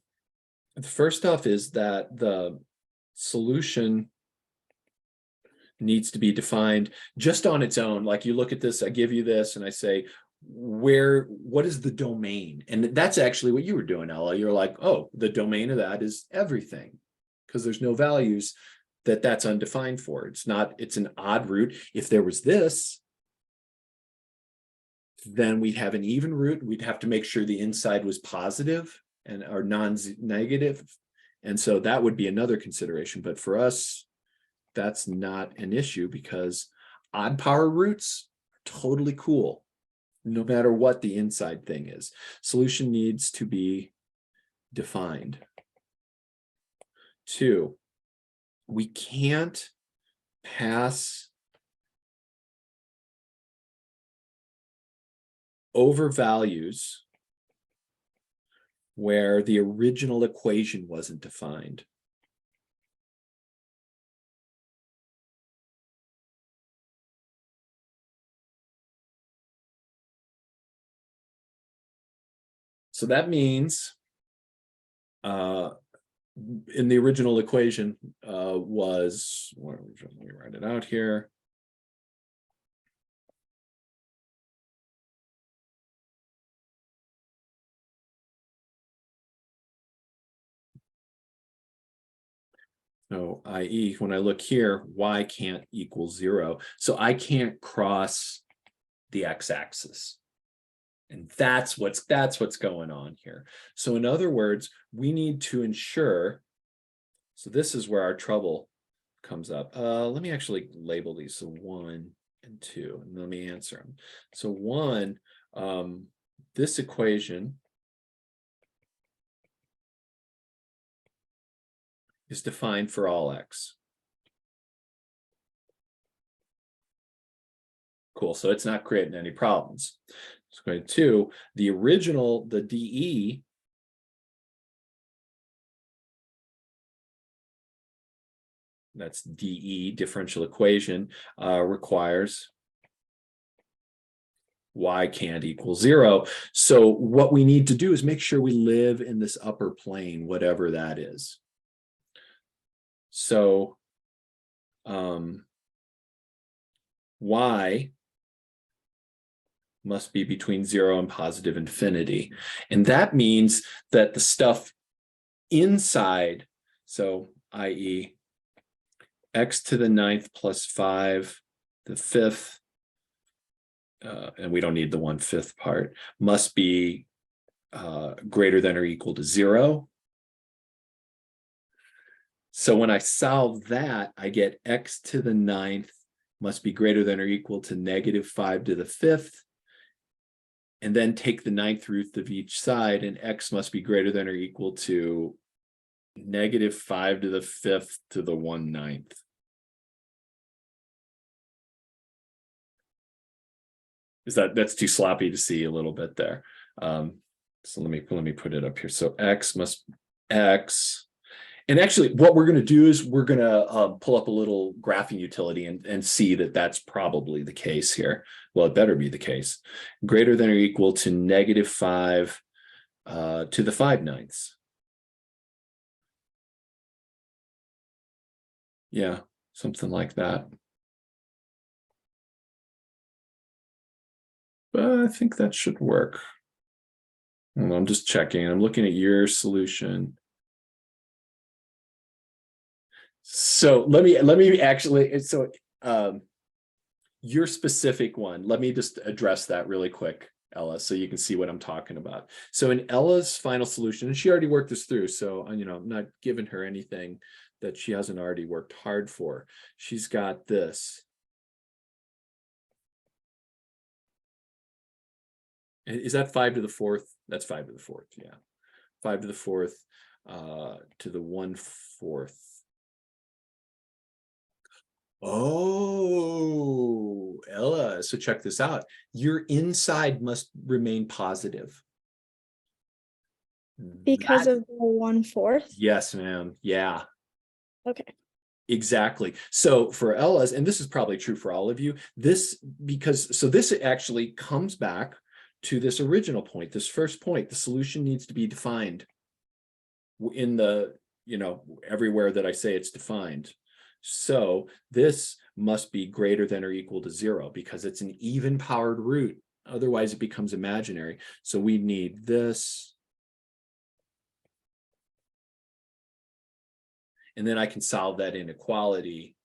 first off is that the solution needs to be defined just on its own. Like, you look at this, I give you this and I say, what is the domain? And that's actually what you were doing, Ella. You're like, oh, the domain of that is everything, because there's no values that's undefined for. It's an odd root. If there was this, then we'd have an even root. We'd have to make sure the inside was positive and or non-negative. And so that would be another consideration. But for us, that's not an issue, because odd power roots are totally cool, no matter what the inside thing is. Solution needs to be defined. 2, we can't pass over values where the original equation wasn't defined. So that means in the original equation was, let me write it out here. So i.e., when I look here, y can't equal 0. So I can't cross the x-axis. And that's what's going on here. So in other words, we need to ensure, so this is where our trouble comes up. Let me actually label these. So 1 and 2, and let me answer them. So 1, this equation is defined for all x. Cool, so it's not creating any problems. So going to 2, the original, the DE that's DE, differential equation, requires y can't equal 0. So what we need to do is make sure we live in this upper plane, whatever that is. So y must be between 0 and positive infinity. And that means that the stuff inside, so i.e. x to the 9th plus 5, the 5th, and we don't need the 1/5 part, must be greater than or equal to 0. So when I solve that, I get x to the 9th must be greater than or equal to -5 to the 5th. And then take the 9th root of each side, and x must be greater than or equal to -5 to the 5th to the 1/9. That's too sloppy to see a little bit there. So let me put it up here. So x must x. And actually, what we're going to do is we're going to pull up a little graphing utility and see that that's probably the case here. Well, it better be the case. Greater than or equal to -5 to the 5/9. Yeah, something like that. But I think that should work. Well, I'm just checking. I'm looking at your solution. So let me actually, so your specific one, let me just address that really quick, Ella, so you can see what I'm talking about. So in Ella's final solution, and she already worked this through, so I'm not giving her anything that she hasn't already worked hard for. She's got this. Is that 5 to the 4th? That's 5 to the 4th, yeah. 5 to the 4th to the 1/4. Oh, Ella, so check this out. Your inside must remain positive. Because of the 1/4. Yes, ma'am. Yeah. Okay. Exactly. So for Ella's, and this is probably true for all of you, this actually comes back to this original point, this first point. The solution needs to be defined in the, everywhere that I say it's defined. So this must be greater than or equal to 0 because it's an even powered root. Otherwise it becomes imaginary. So we need this. And then I can solve that inequality.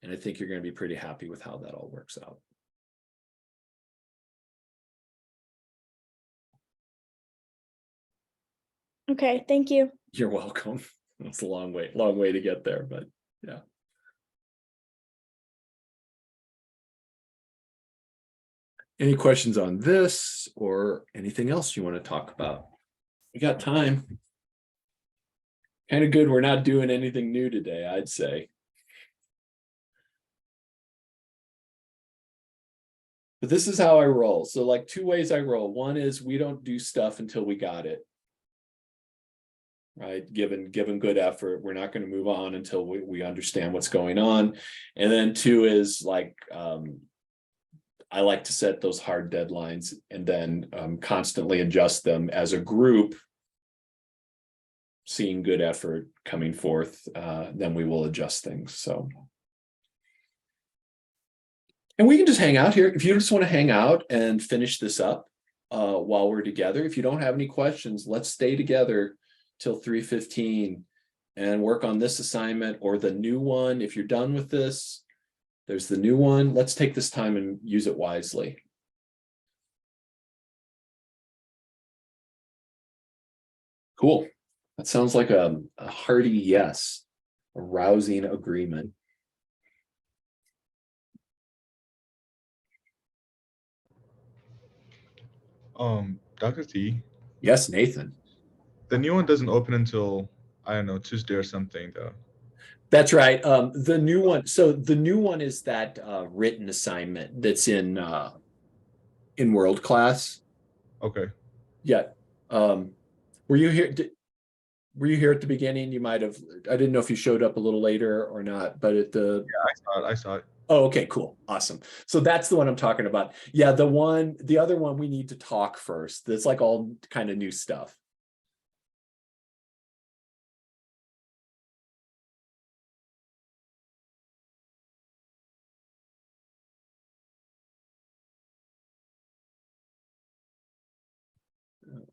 And I think you're going to be pretty happy with how that all works out. Okay, thank you. You're welcome. It's a long way to get there, but yeah. Any questions on this or anything else you want to talk about? We got time. Kind of good we're not doing anything new today, I'd say. But this is how I roll. So like 2 ways I roll. One is we don't do stuff until we got it. Right? Given good effort, we're not going to move on until we understand what's going on. And then 2 is like, I like to set those hard deadlines and then constantly adjust them as a group. Seeing good effort coming forth, then we will adjust things. So, and we can just hang out here. If you just want to hang out and finish this up while we're together, if you don't have any questions, let's stay together till 3:15 and work on this assignment or the new one. If you're done with this, there's the new one. Let's take this time and use it wisely. Cool. That sounds like a hearty yes, a rousing agreement. Dr. T, Yes, Nathan. the new one doesn't open until, I don't know, Tuesday or something though. That's right. The new one. So the new one is that written assignment that's in world class. Okay. Yeah. Were you here? were you here at the beginning? You might have, I didn't know if you showed up a little later or not, but at the, I saw it. oh, okay, cool. Awesome. So that's the one I'm talking about. Yeah, the other one we need to talk first. That's like all kind of new stuff.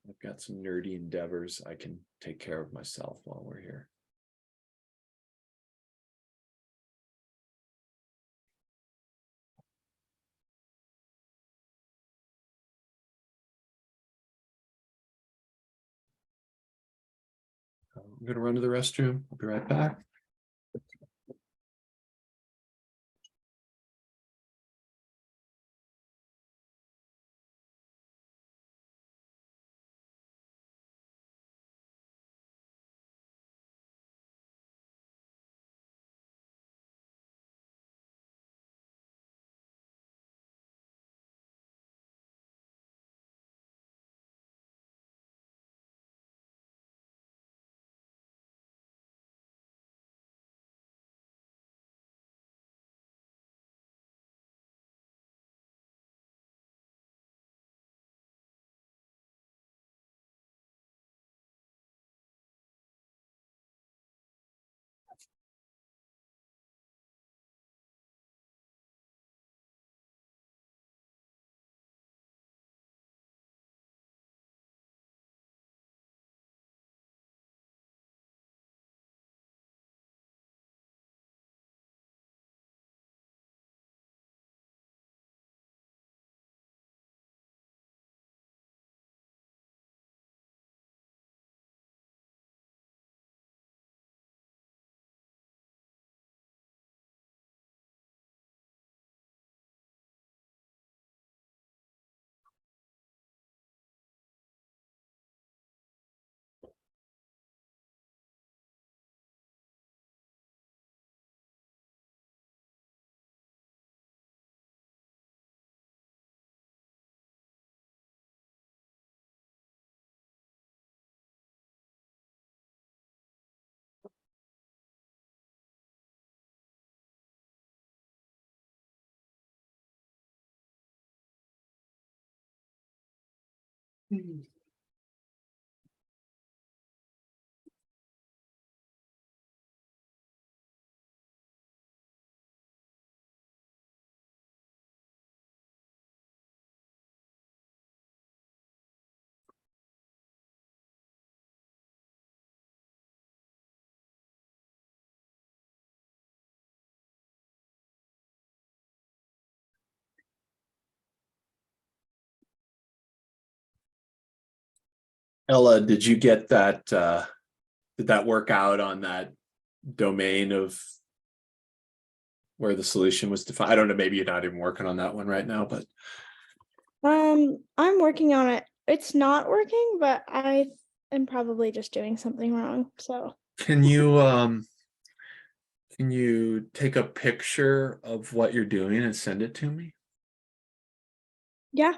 I've got some nerdy endeavors I can take care of myself while we're here. I'm going to run to the restroom. I'll be right back. Ella, did you get that? Did that work out on that domain of where the solution was defined? I don't know. Maybe you're not even working on that one right now, but I'm working on it. It's not working, but I am probably just doing something wrong. So can you take a picture of what you're doing and send it to me? yeah,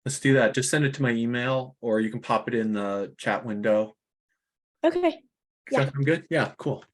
Let's do that. Just send it to my email, or you can pop it in the chat window. okay. Does Yeah. that sound good? Yeah, cool.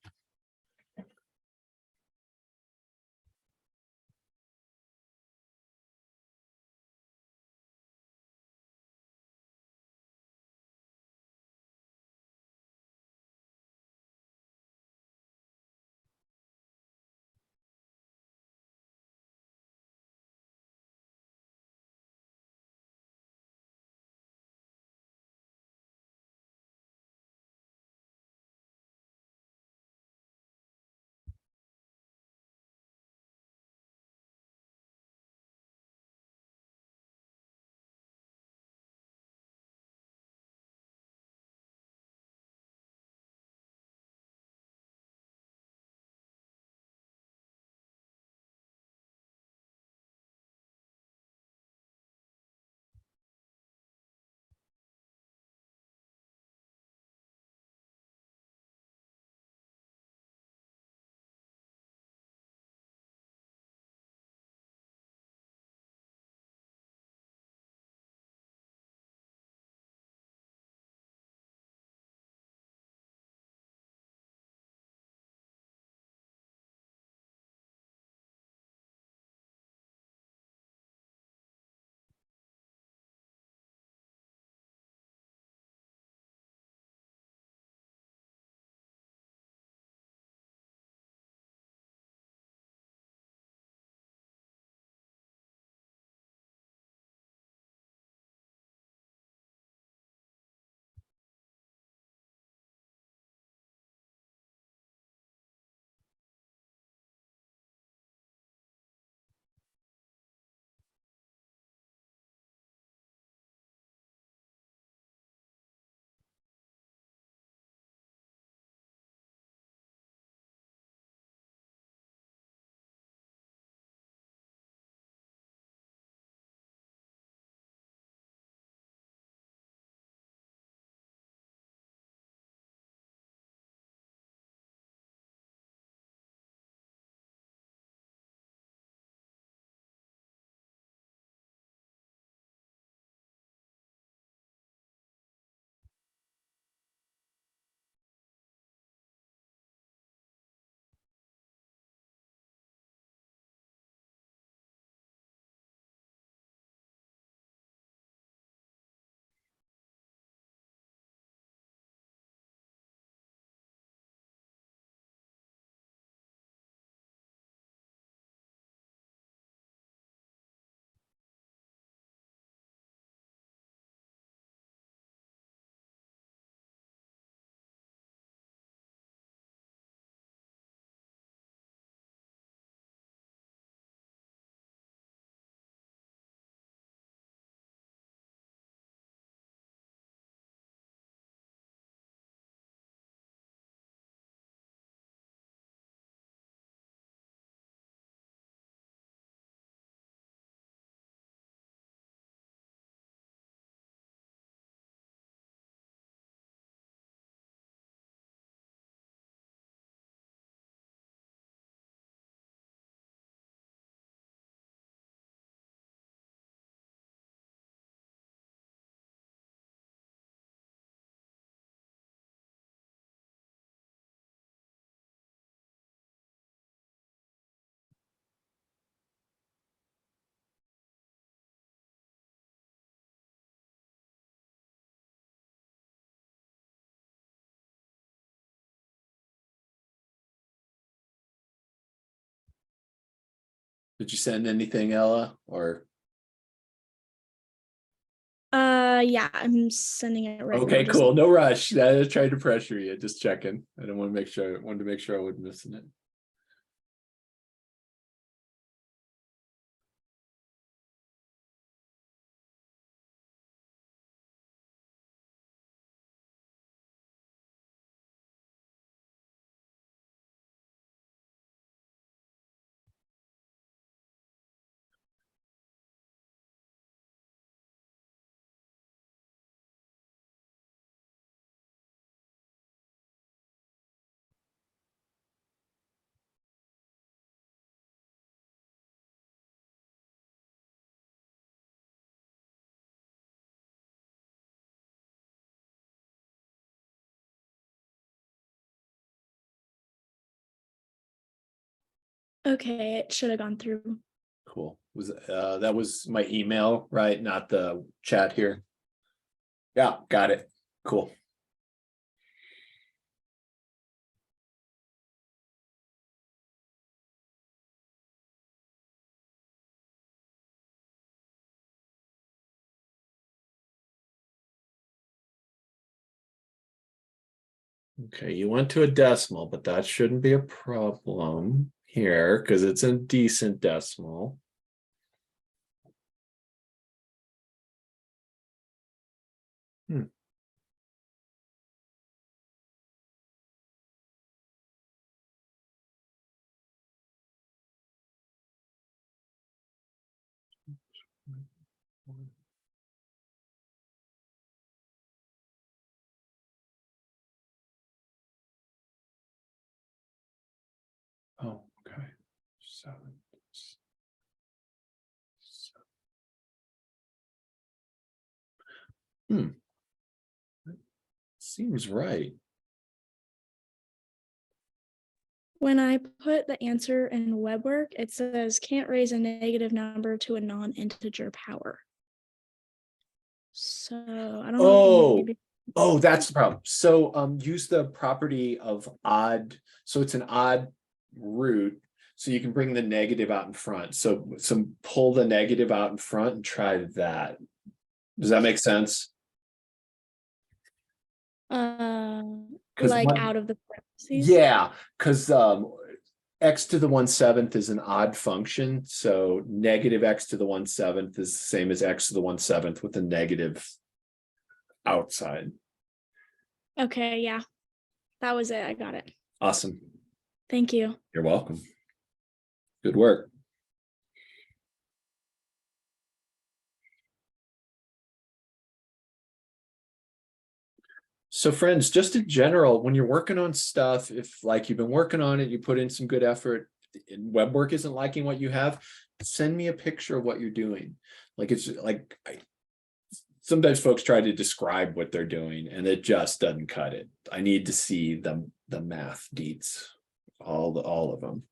Did you send anything, Ella, or? Yeah, I'm sending it right now. Okay, just- cool. No rush. I tried to pressure you. Just checking. I don't want to make sure. I wanted to make sure I wasn't missing it. Okay, it should have gone through. Cool. Was that was my email, right? Not the chat here. Yeah, got it. Cool. Okay, you went to a decimal, but that shouldn't be a problem here because it's a decent decimal. Hmm. Oh, okay. 7. Hmm. Seems right. When I put the answer in WebWork, it says can't raise a negative number to a non-integer power. So I don't know. Oh, Maybe. oh, that's the problem. So use the property of odd. So it's an odd root. So you can bring the negative out in front. So pull the negative out in front and try that. Does that make sense? Like one- out of the parentheses. Yeah, because x to the 1/7 is an odd function. So negative x to the 1/7 is the same as x to the 1/7 with a negative outside. Okay, yeah. That was it. I got it. Awesome. Thank you. You're welcome. Good work. So friends, just in general, when you're working on stuff, if like you've been working on it, you put in some good effort, and WebWork isn't liking what you have, send me a picture of what you're doing. Like it's like sometimes folks try to describe what they're doing and it just doesn't cut it. I need to see the math deets, all of them.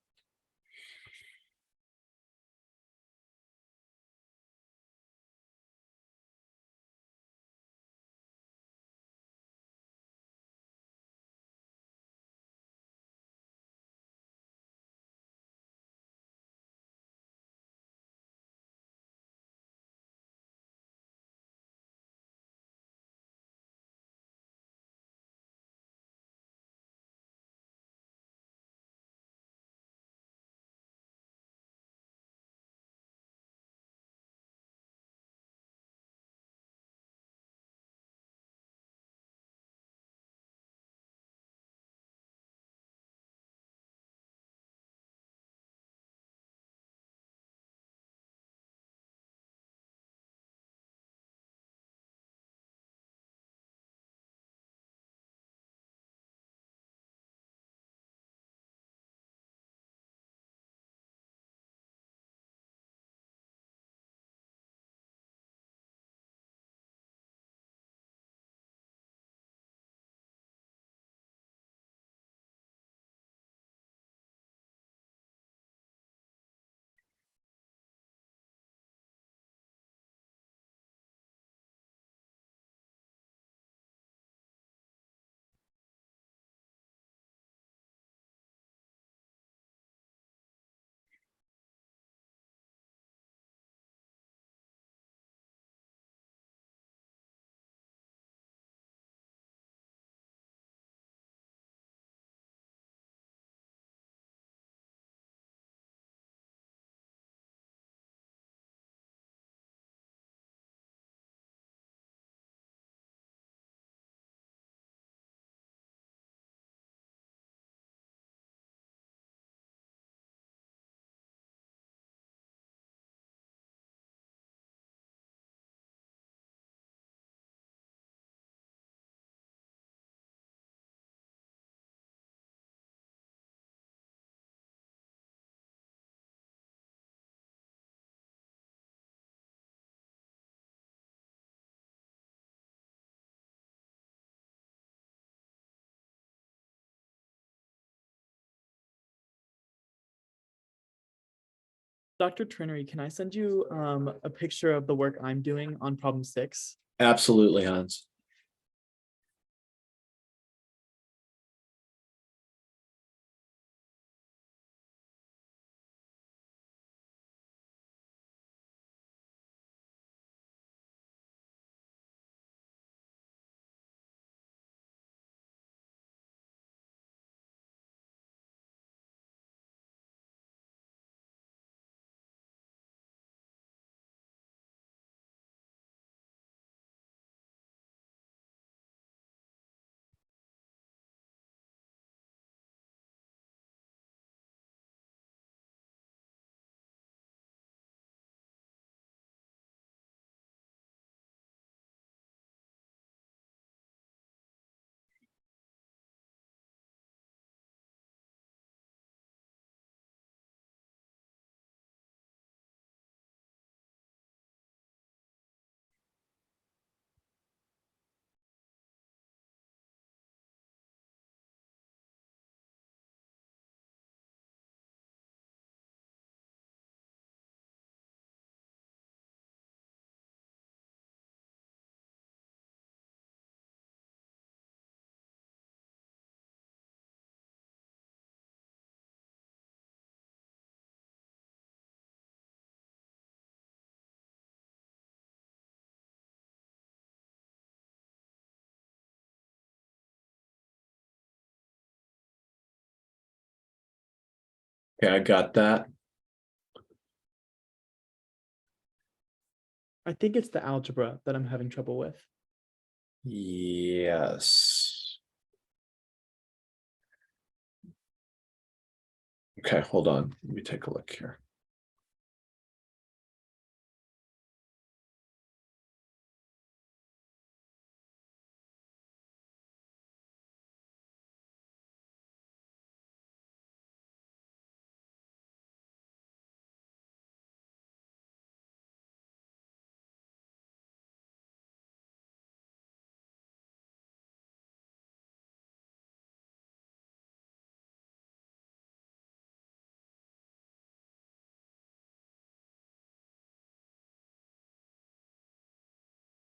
Dr. Trinery, can I send you a picture of the work I'm doing on problem 6? Absolutely, Hans. Okay, I got that. I think it's the algebra that I'm having trouble with. Yes. Okay, hold on. Let me take a look here.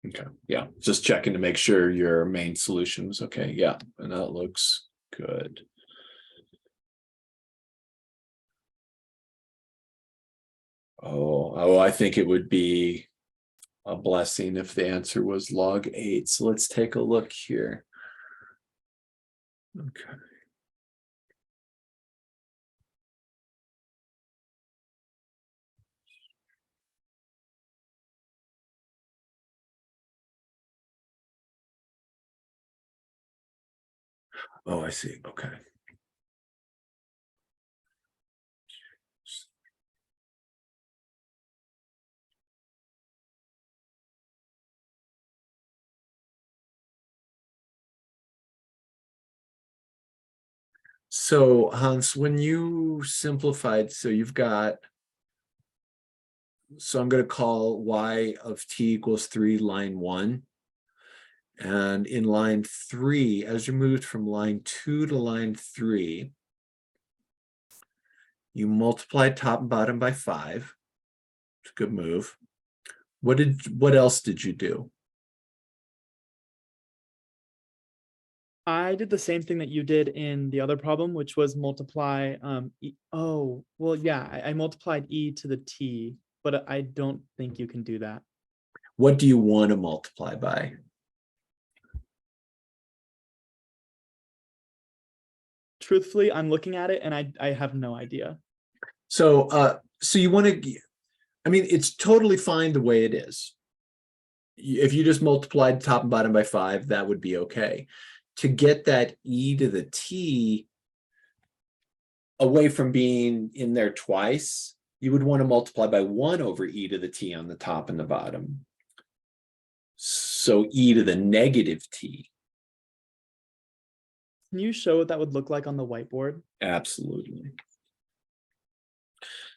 Okay, yeah, just checking to make sure your main solution was okay. Yeah, and that looks good. Oh, I think it would be a blessing if the answer was log 8. So let's take a look here. Okay. Oh, I see. Okay. So Hans, when you simplified, so you've got, so I'm going to call y of t equals 3 line 1. And in line 3, as you moved from line 2 to line 3, you multiplied top and bottom by 5. It's a good move. What else did you do? I did the same thing that you did in the other problem, which was multiply. Oh, well, yeah, I multiplied e to the t, but I don't think you can do that. What do you want to multiply by? Truthfully, I'm looking at it and I have no idea. So you want to, I mean, it's totally fine the way it is. If you just multiplied top and bottom by 5, that would be okay. To get that e to the t away from being in there twice, you would want to multiply by 1 over e to the t on the top and the bottom. So e to the negative t. Can you show what that would look like on the whiteboard? Absolutely.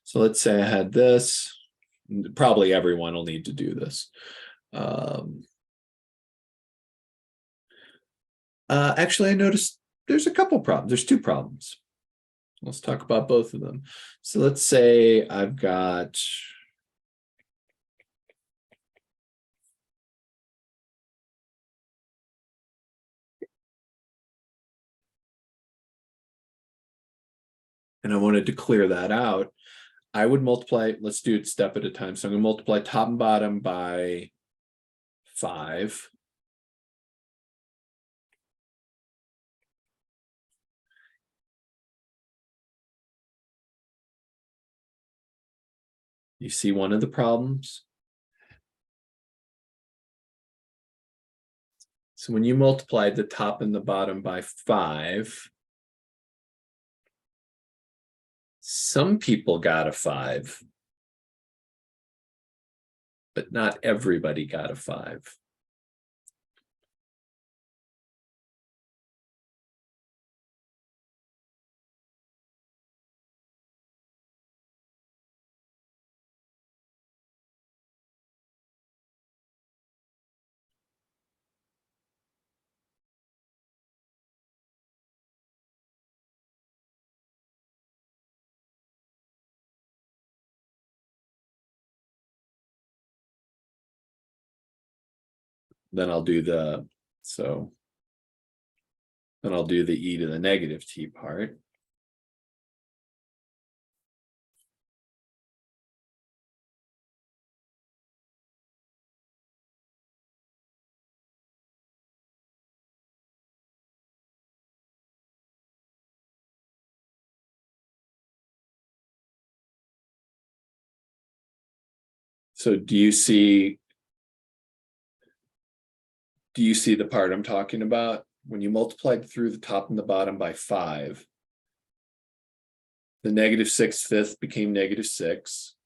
So let's say I had this. Probably everyone will need to do this. Actually, I noticed there's a couple problems. There's 2 problems. Let's talk about both of them. So let's say I've got and I wanted to clear that out. I would multiply, let's do it step at a time. So I'm gonna multiply top and bottom by 5. You see one of the problems? So when you multiplied the top and the bottom by 5, some people got a 5, but not everybody got a 5. Then I'll do the, so then I'll do the e to the negative t part. So do you see the part I'm talking about? When you multiplied through the top and the bottom by 5, the -6/5 became -6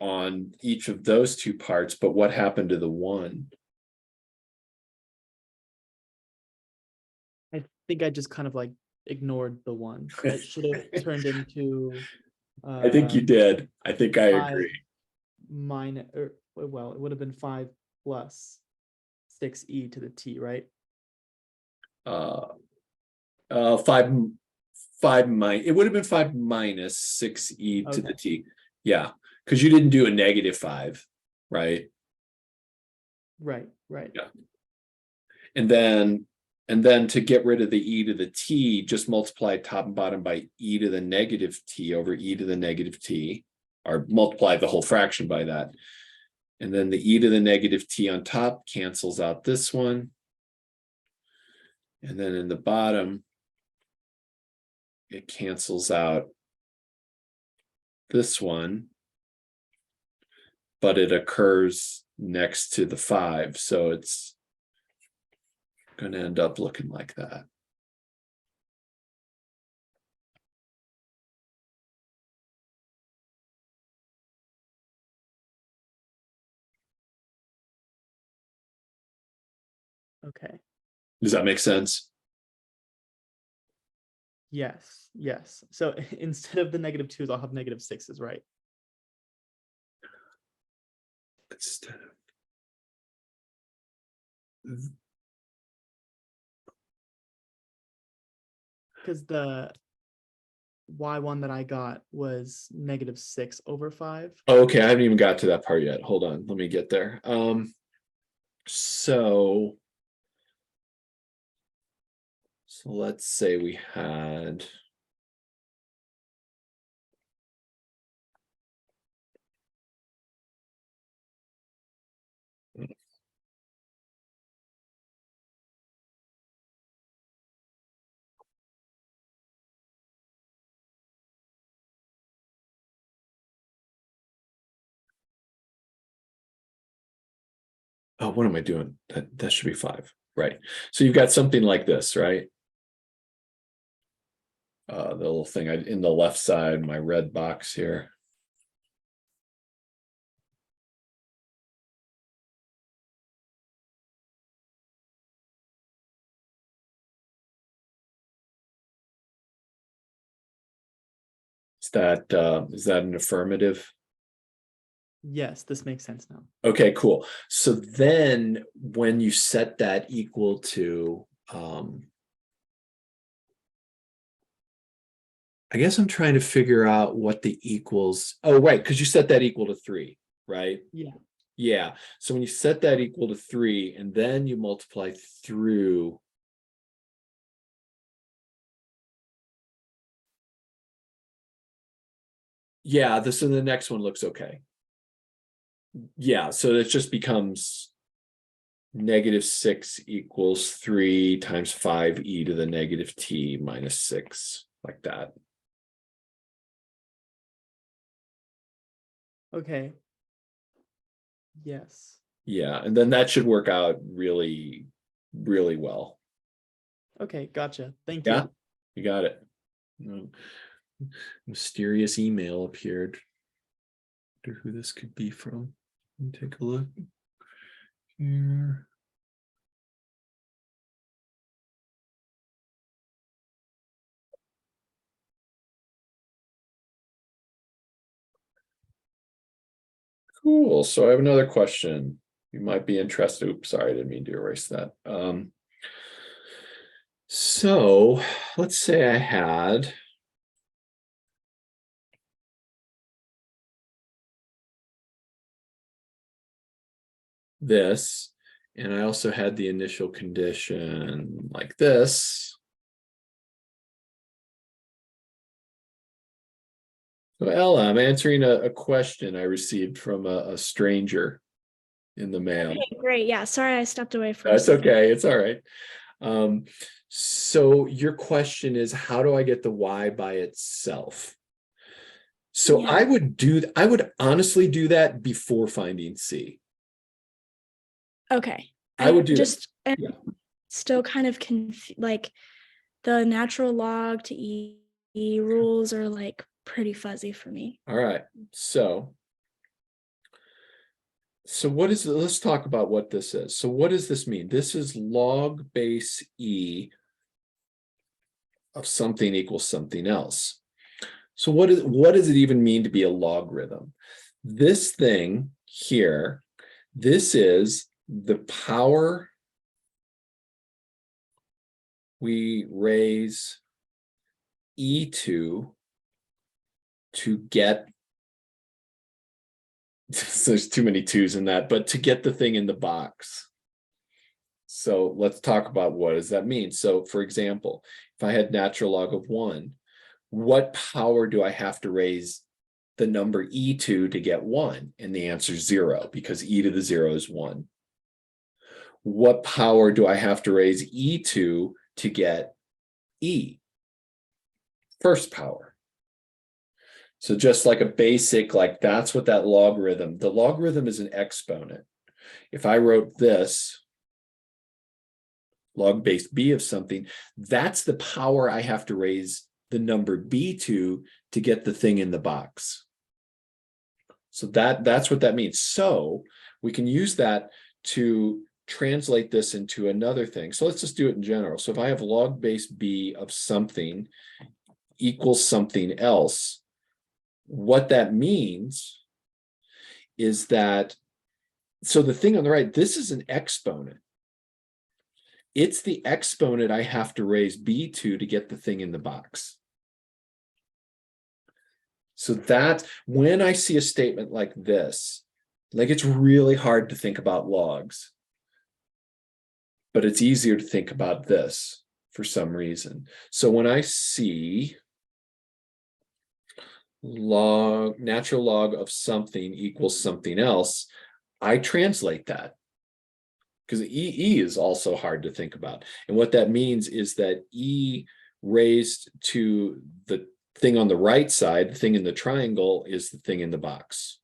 on each of those two parts, but what happened to the 1? I think I just kind of like ignored the 1. It should have turned into. I think you did. I think I 5 agree. minus, or well, it would have been 5 plus 6e to the t, right? 5 it would have been 5 minus 6e to the Okay. t. Yeah, because you didn't do a -5, right? Right. Yeah. And then to get rid of the e to the t, just multiply top and bottom by e to the negative t over e to the negative t, or multiply the whole fraction by that. And then the e to the negative t on top cancels out this one. And then in the bottom, it cancels out this one, but it occurs next to the 5. So it's going to end up looking like that. Okay. Does that make sense? Yes. So instead of the -2s, I'll have -6s, right? Instead of Because the y1 that I got was -6 over 5. okay, I haven't even got to that part yet. Hold on, let me get there. So let's say we had oh, what am I doing? That should be 5, right? So you've got something like this, right? The little thing in the left side, my red box here. Is that an affirmative? Yes, this makes sense now. Okay, cool. So then when you set that equal to I guess I'm trying to figure out what the equals. Oh, right, because you set that equal to 3, right? Yeah. Yeah. So when you set that equal to 3 and then you multiply through. Yeah, this and the next one looks okay. Yeah, so it just becomes -6 equals 3 times 5e to the negative t minus 6, like that. Okay. Yes. Yeah, and then that should work out really, really well. Okay, gotcha. Thank Yeah, you. you got it. Mysterious email appeared. Wonder who this could be from. Let me take a look here. Cool. So I have another question. You might be interested. Oops, sorry, I didn't mean to erase that. So let's say I had this, and I also had the initial condition like this. So Ella, I'm answering a question I received from a stranger in the mail. Okay, great. Yeah, sorry I stepped away for a That's second. okay, it's all right. So your question is, how do I get the y by itself? So Yeah. I would honestly do that before finding c. Okay. I would do that. just Yeah. still kind of like the natural log to e rules are like pretty fuzzy for me. All right. So what is let's talk about what this is. So what does this mean? This is log base e of something equals something else. So what does it even mean to be a logarithm? This thing here, this is the power we raise e2 to get, there's too many twos in that, but to get the thing in the box. So let's talk about what does that mean. So for example, if I had natural log of 1, what power do I have to raise the number e2 to get 1? And the answer is 0, because e to the 0 is 1. What power do I have to raise e2 to get e? First power. So just like a basic, like that's what that logarithm, the logarithm is an exponent. If I wrote this, log base b of something, that's the power I have to raise the number b to get the thing in the box. So that's what that means. So we can use that to translate this into another thing. So let's just do it in general. So if I have log base b of something equals something else, what that means is that, so the thing on the right, this is an exponent. It's the exponent I have to raise b to get the thing in the box. So that when I see a statement like this, like it's really hard to think about logs, but it's easier to think about this for some reason. So when I see natural log of something equals something else, I translate that, because e is also hard to think about. And what that means is that e raised to the thing on the right side, the thing in the triangle, is the thing in the box.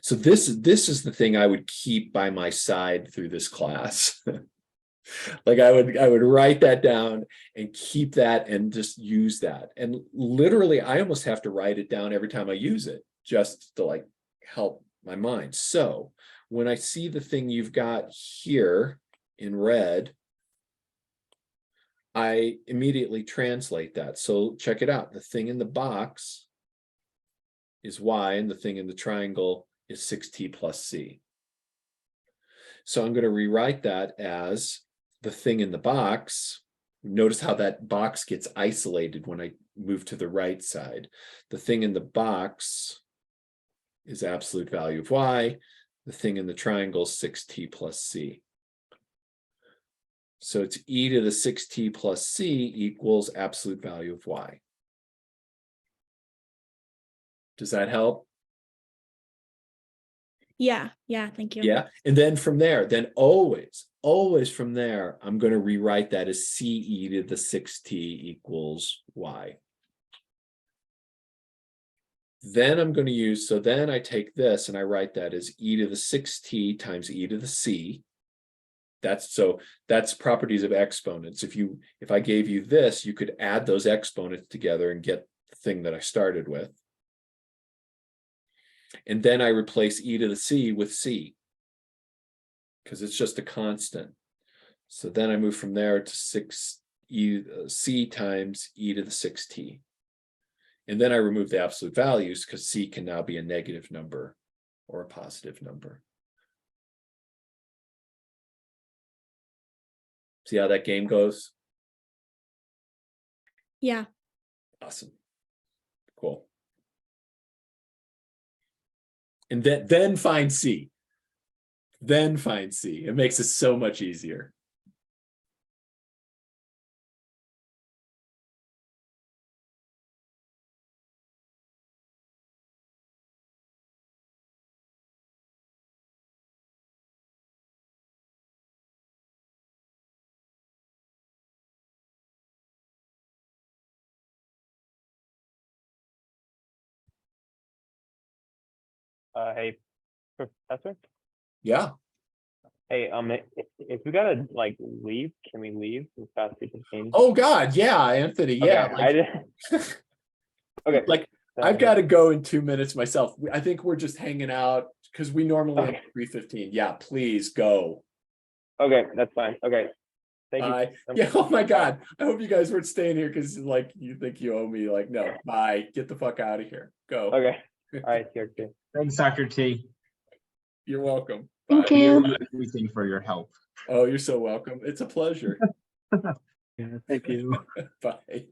So this is the thing I would keep by my side through this class. Like I would write that down and keep that and just use that. And literally, I almost have to write it down every time I use it, just to like help my mind. So when I see the thing you've got here in red, I immediately translate that. So check it out. The thing in the box is y, and the thing in the triangle is 6t plus c. So I'm going to rewrite that as the thing in the box, Notice how that box gets isolated when I move to the right side. The thing in the box is absolute value of y. The thing in the triangle is 6t plus c. So it's e to the 6t plus c equals absolute value of y. Does that help? Yeah, thank you. Yeah. And then from there, then always from there, I'm going to rewrite that as c e to the 6t equals y. Then I'm going to use, so then I take this and I write that as e to the 6t times e to the c. That's properties of exponents. If I gave you this, you could add those exponents together and get the thing that I started with. And then I replace e to the c with c, because it's just a constant. So then I move from there to c times e to the 6t. And then I remove the absolute values because c can now be a negative number or a positive number. See how that game goes? Yeah. Awesome. Cool. And then find C. Then find C. It makes it so much easier. Hey, Professor. Yeah. Hey, if we gotta like leave, can we leave as fast as we can? Oh God, yeah, Anthony. Yeah. Okay, I did. Okay. Like I've got to go in 2 minutes myself. I think we're just hanging out because we normally end at 3:15. Yeah, please go. Okay, that's fine. Okay. Thank you. Yeah, oh my God. I hope you guys weren't staying here because like you think you owe me. Like, no, bye. Get the fuck out of here. Go. Okay. All right, here. Thanks, Dr. T. You're welcome. Thank Bye. you. Everything for your help. Oh, you're so welcome. It's a pleasure. Yeah, thank you. Bye.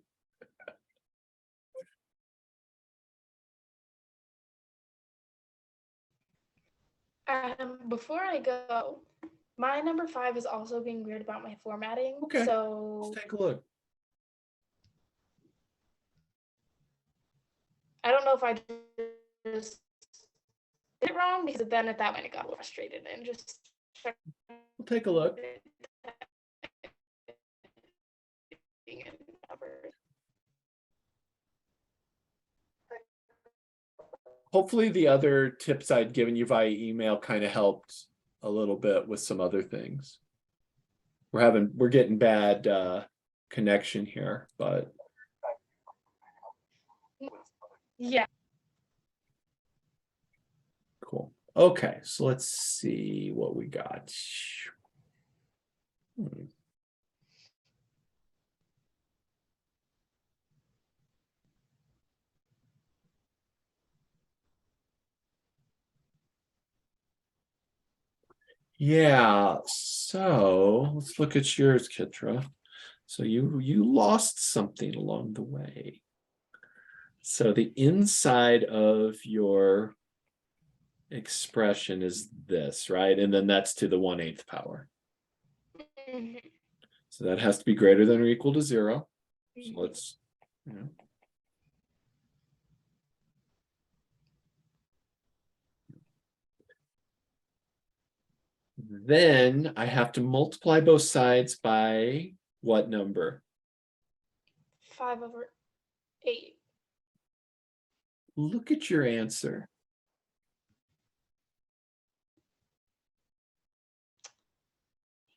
Before I go, my number 5 is also being weird about my formatting. Okay. So Let's take a look. I don't know if I just did it wrong, because then at that point I got frustrated and just. We'll take a look. Hopefully the other tips I'd given you via email kind of helped a little bit with some other things. We're getting bad connection here, but Yeah. cool. Okay, so let's see what we got. Yeah, so let's look at yours, Kitra. So you lost something along the way. So the inside of your expression is this, right? And then that's to the 1/8 power. Mhm. So that has to be greater than or equal to 0. So let's, Then I have to multiply both sides by what number? 5/8. Look at your answer.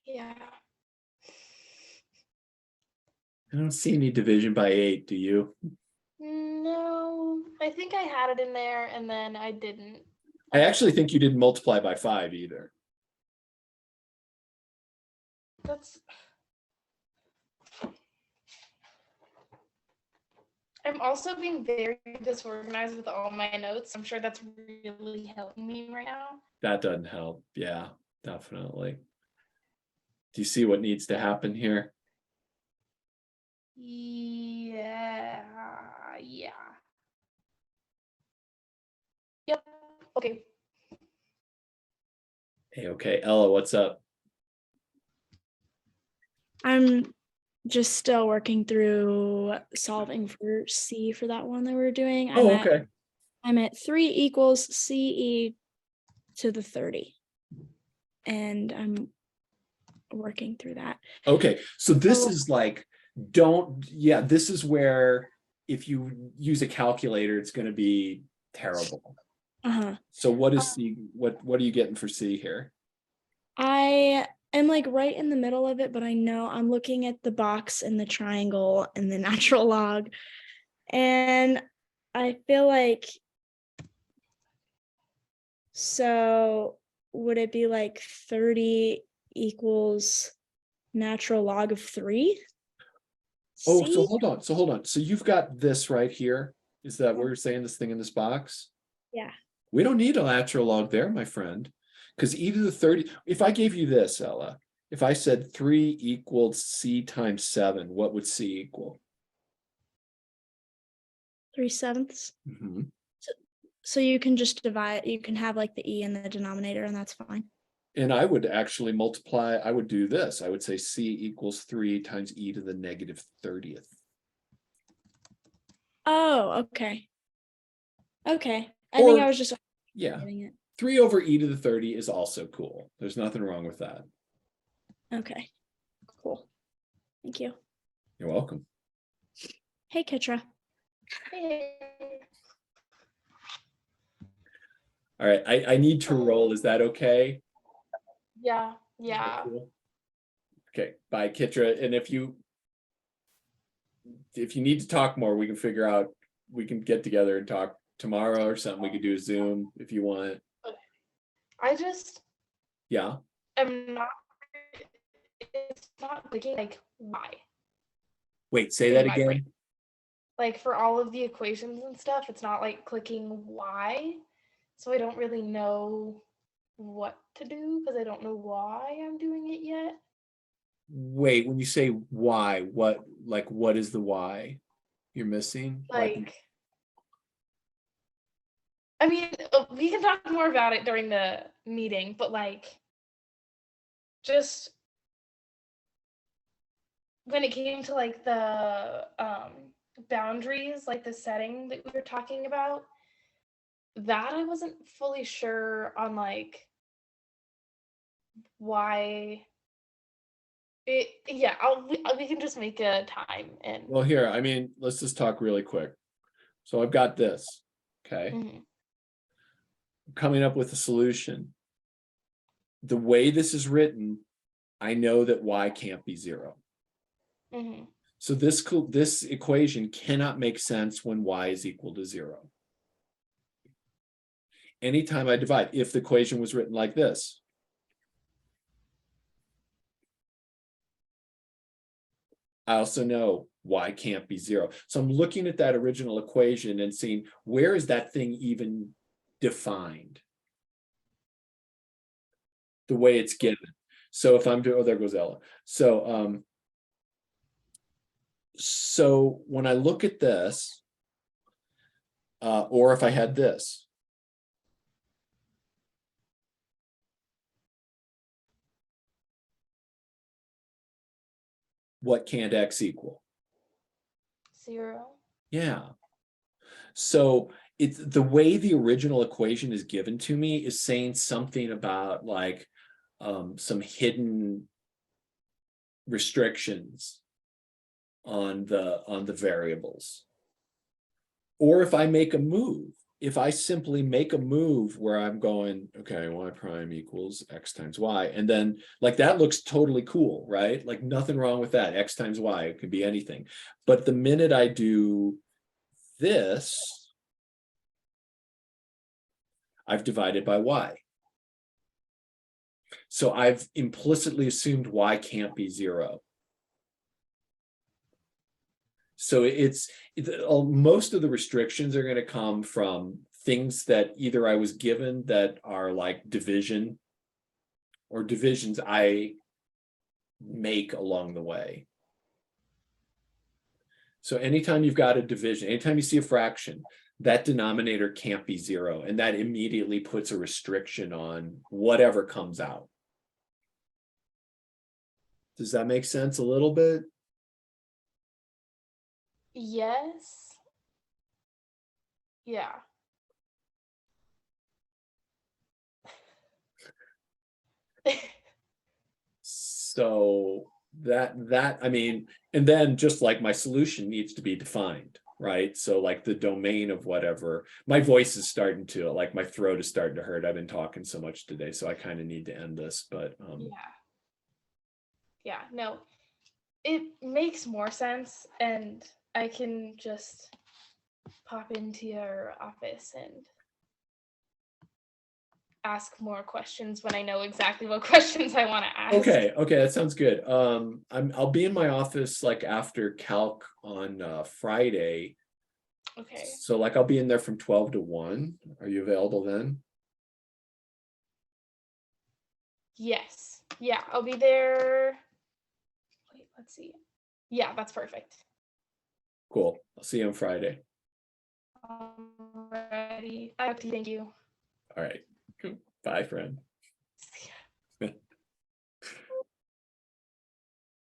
Yeah. I don't see any division by 8, do you? No, I think I had it in there and then I didn't. I actually think you didn't multiply by 5 either. That's. I'm also being very disorganized with all my notes. I'm sure that's really helping me right now. That doesn't help. Yeah, definitely. Do you see what needs to happen here? Yeah. Yep. Okay. Hey, okay, Ella, what's up? I'm just still working through solving for C for that one that we were doing. Oh, okay. I'm at 3 equals CE to the 30. And I'm working through that. Okay, so this So- is like, this is where if you use a calculator, it's going to be terrible. Uh-huh. So what is C? What are you getting for C here? I am like right in the middle of it, but I know I'm looking at the box and the triangle and the natural log. And I feel like, so would it be like 30 equals natural log of 3? Oh, C? so hold on. So you've got this right here. Is that Yeah. what we're saying, this thing in this box? Yeah. We don't need a natural log there, my friend. Because e to the 30, if I gave you this, Ella, if I said 3 equaled C times 7, what would C equal? 3/7. Mhm. So you can just divide, you can have like the E in the denominator and that's fine. And I would actually multiply, I would do this. I would say C equals 3 times e to the negative 30th. Oh, okay. Okay. I think Or- I was just Yeah, getting it. 3 over e to the 30 is also cool. There's nothing wrong with that. Okay. Cool. Thank you. You're welcome. Hey, Kitra. Hey. All right, I need to roll. Is that okay? Yeah. Is that Yeah. cool? Okay, bye, Kitra. And if you need to talk more, we can figure out, we can get together and talk tomorrow or something. We could do a Zoom if you want. I just Yeah. am not. It's not clicking. Like why? Wait, say In that my again. brain. Like for all of the equations and stuff, it's not like clicking why. So I don't really know what to do because I don't know why I'm doing it yet. Wait, when you say why, what is the why you're missing? Like, I mean, we can talk more about it during the meeting, but like, just when it came to like the boundaries, like the setting that we were talking about, that I wasn't fully sure on like why it. Yeah, we can just make a time and. well, here, I mean, let's just talk really quick. So I've got this, okay? Mhm. Coming up with a solution. The way this is written, I know that y can't be 0. Mhm. So this equation cannot make sense when y is equal to 0. Anytime I divide, if the equation was written like this, I also know y can't be 0. So I'm looking at that original equation and seeing, where is that thing even defined? The way it's given. So if I'm doing, oh, there goes Ella. So so when I look at this, or if I had this, what can't x equal? 0. Yeah. So it's the way the original equation is given to me is saying something about like some hidden restrictions on the variables. Or if I make a move, if I simply make a move where I'm going, okay, y prime equals x times y, and then like that looks totally cool, right? Like nothing wrong with that. X times y, it could be anything. But the minute I do this, I've divided by y. So I've implicitly assumed y can't be 0. So most of the restrictions are going to come from things that either I was given that are like division, or divisions I make along the way. So anytime you've got a division, anytime you see a fraction, that denominator can't be 0, and that immediately puts a restriction on whatever comes out. Does that make sense a little bit? Yes. Yeah. So that I mean, and then just like my solution needs to be defined, right? So like the domain of whatever, my voice is starting to, like my throat is starting to hurt. I've been talking so much today, so I kind of need to end this, but Yeah. Yeah, no. It makes more sense, and I can just pop into your office and ask more questions when I know exactly what questions I want to ask. okay, that sounds good. I'll be in my office like after calc on Friday. Okay. So like I'll be in there from 12 to 1. Are you available then? Yes. Yeah, I'll be there. Wait, let's see. Yeah, that's perfect. Cool. I'll see you on Friday. Alrighty. Thank you. All right. Bye, friend. See ya.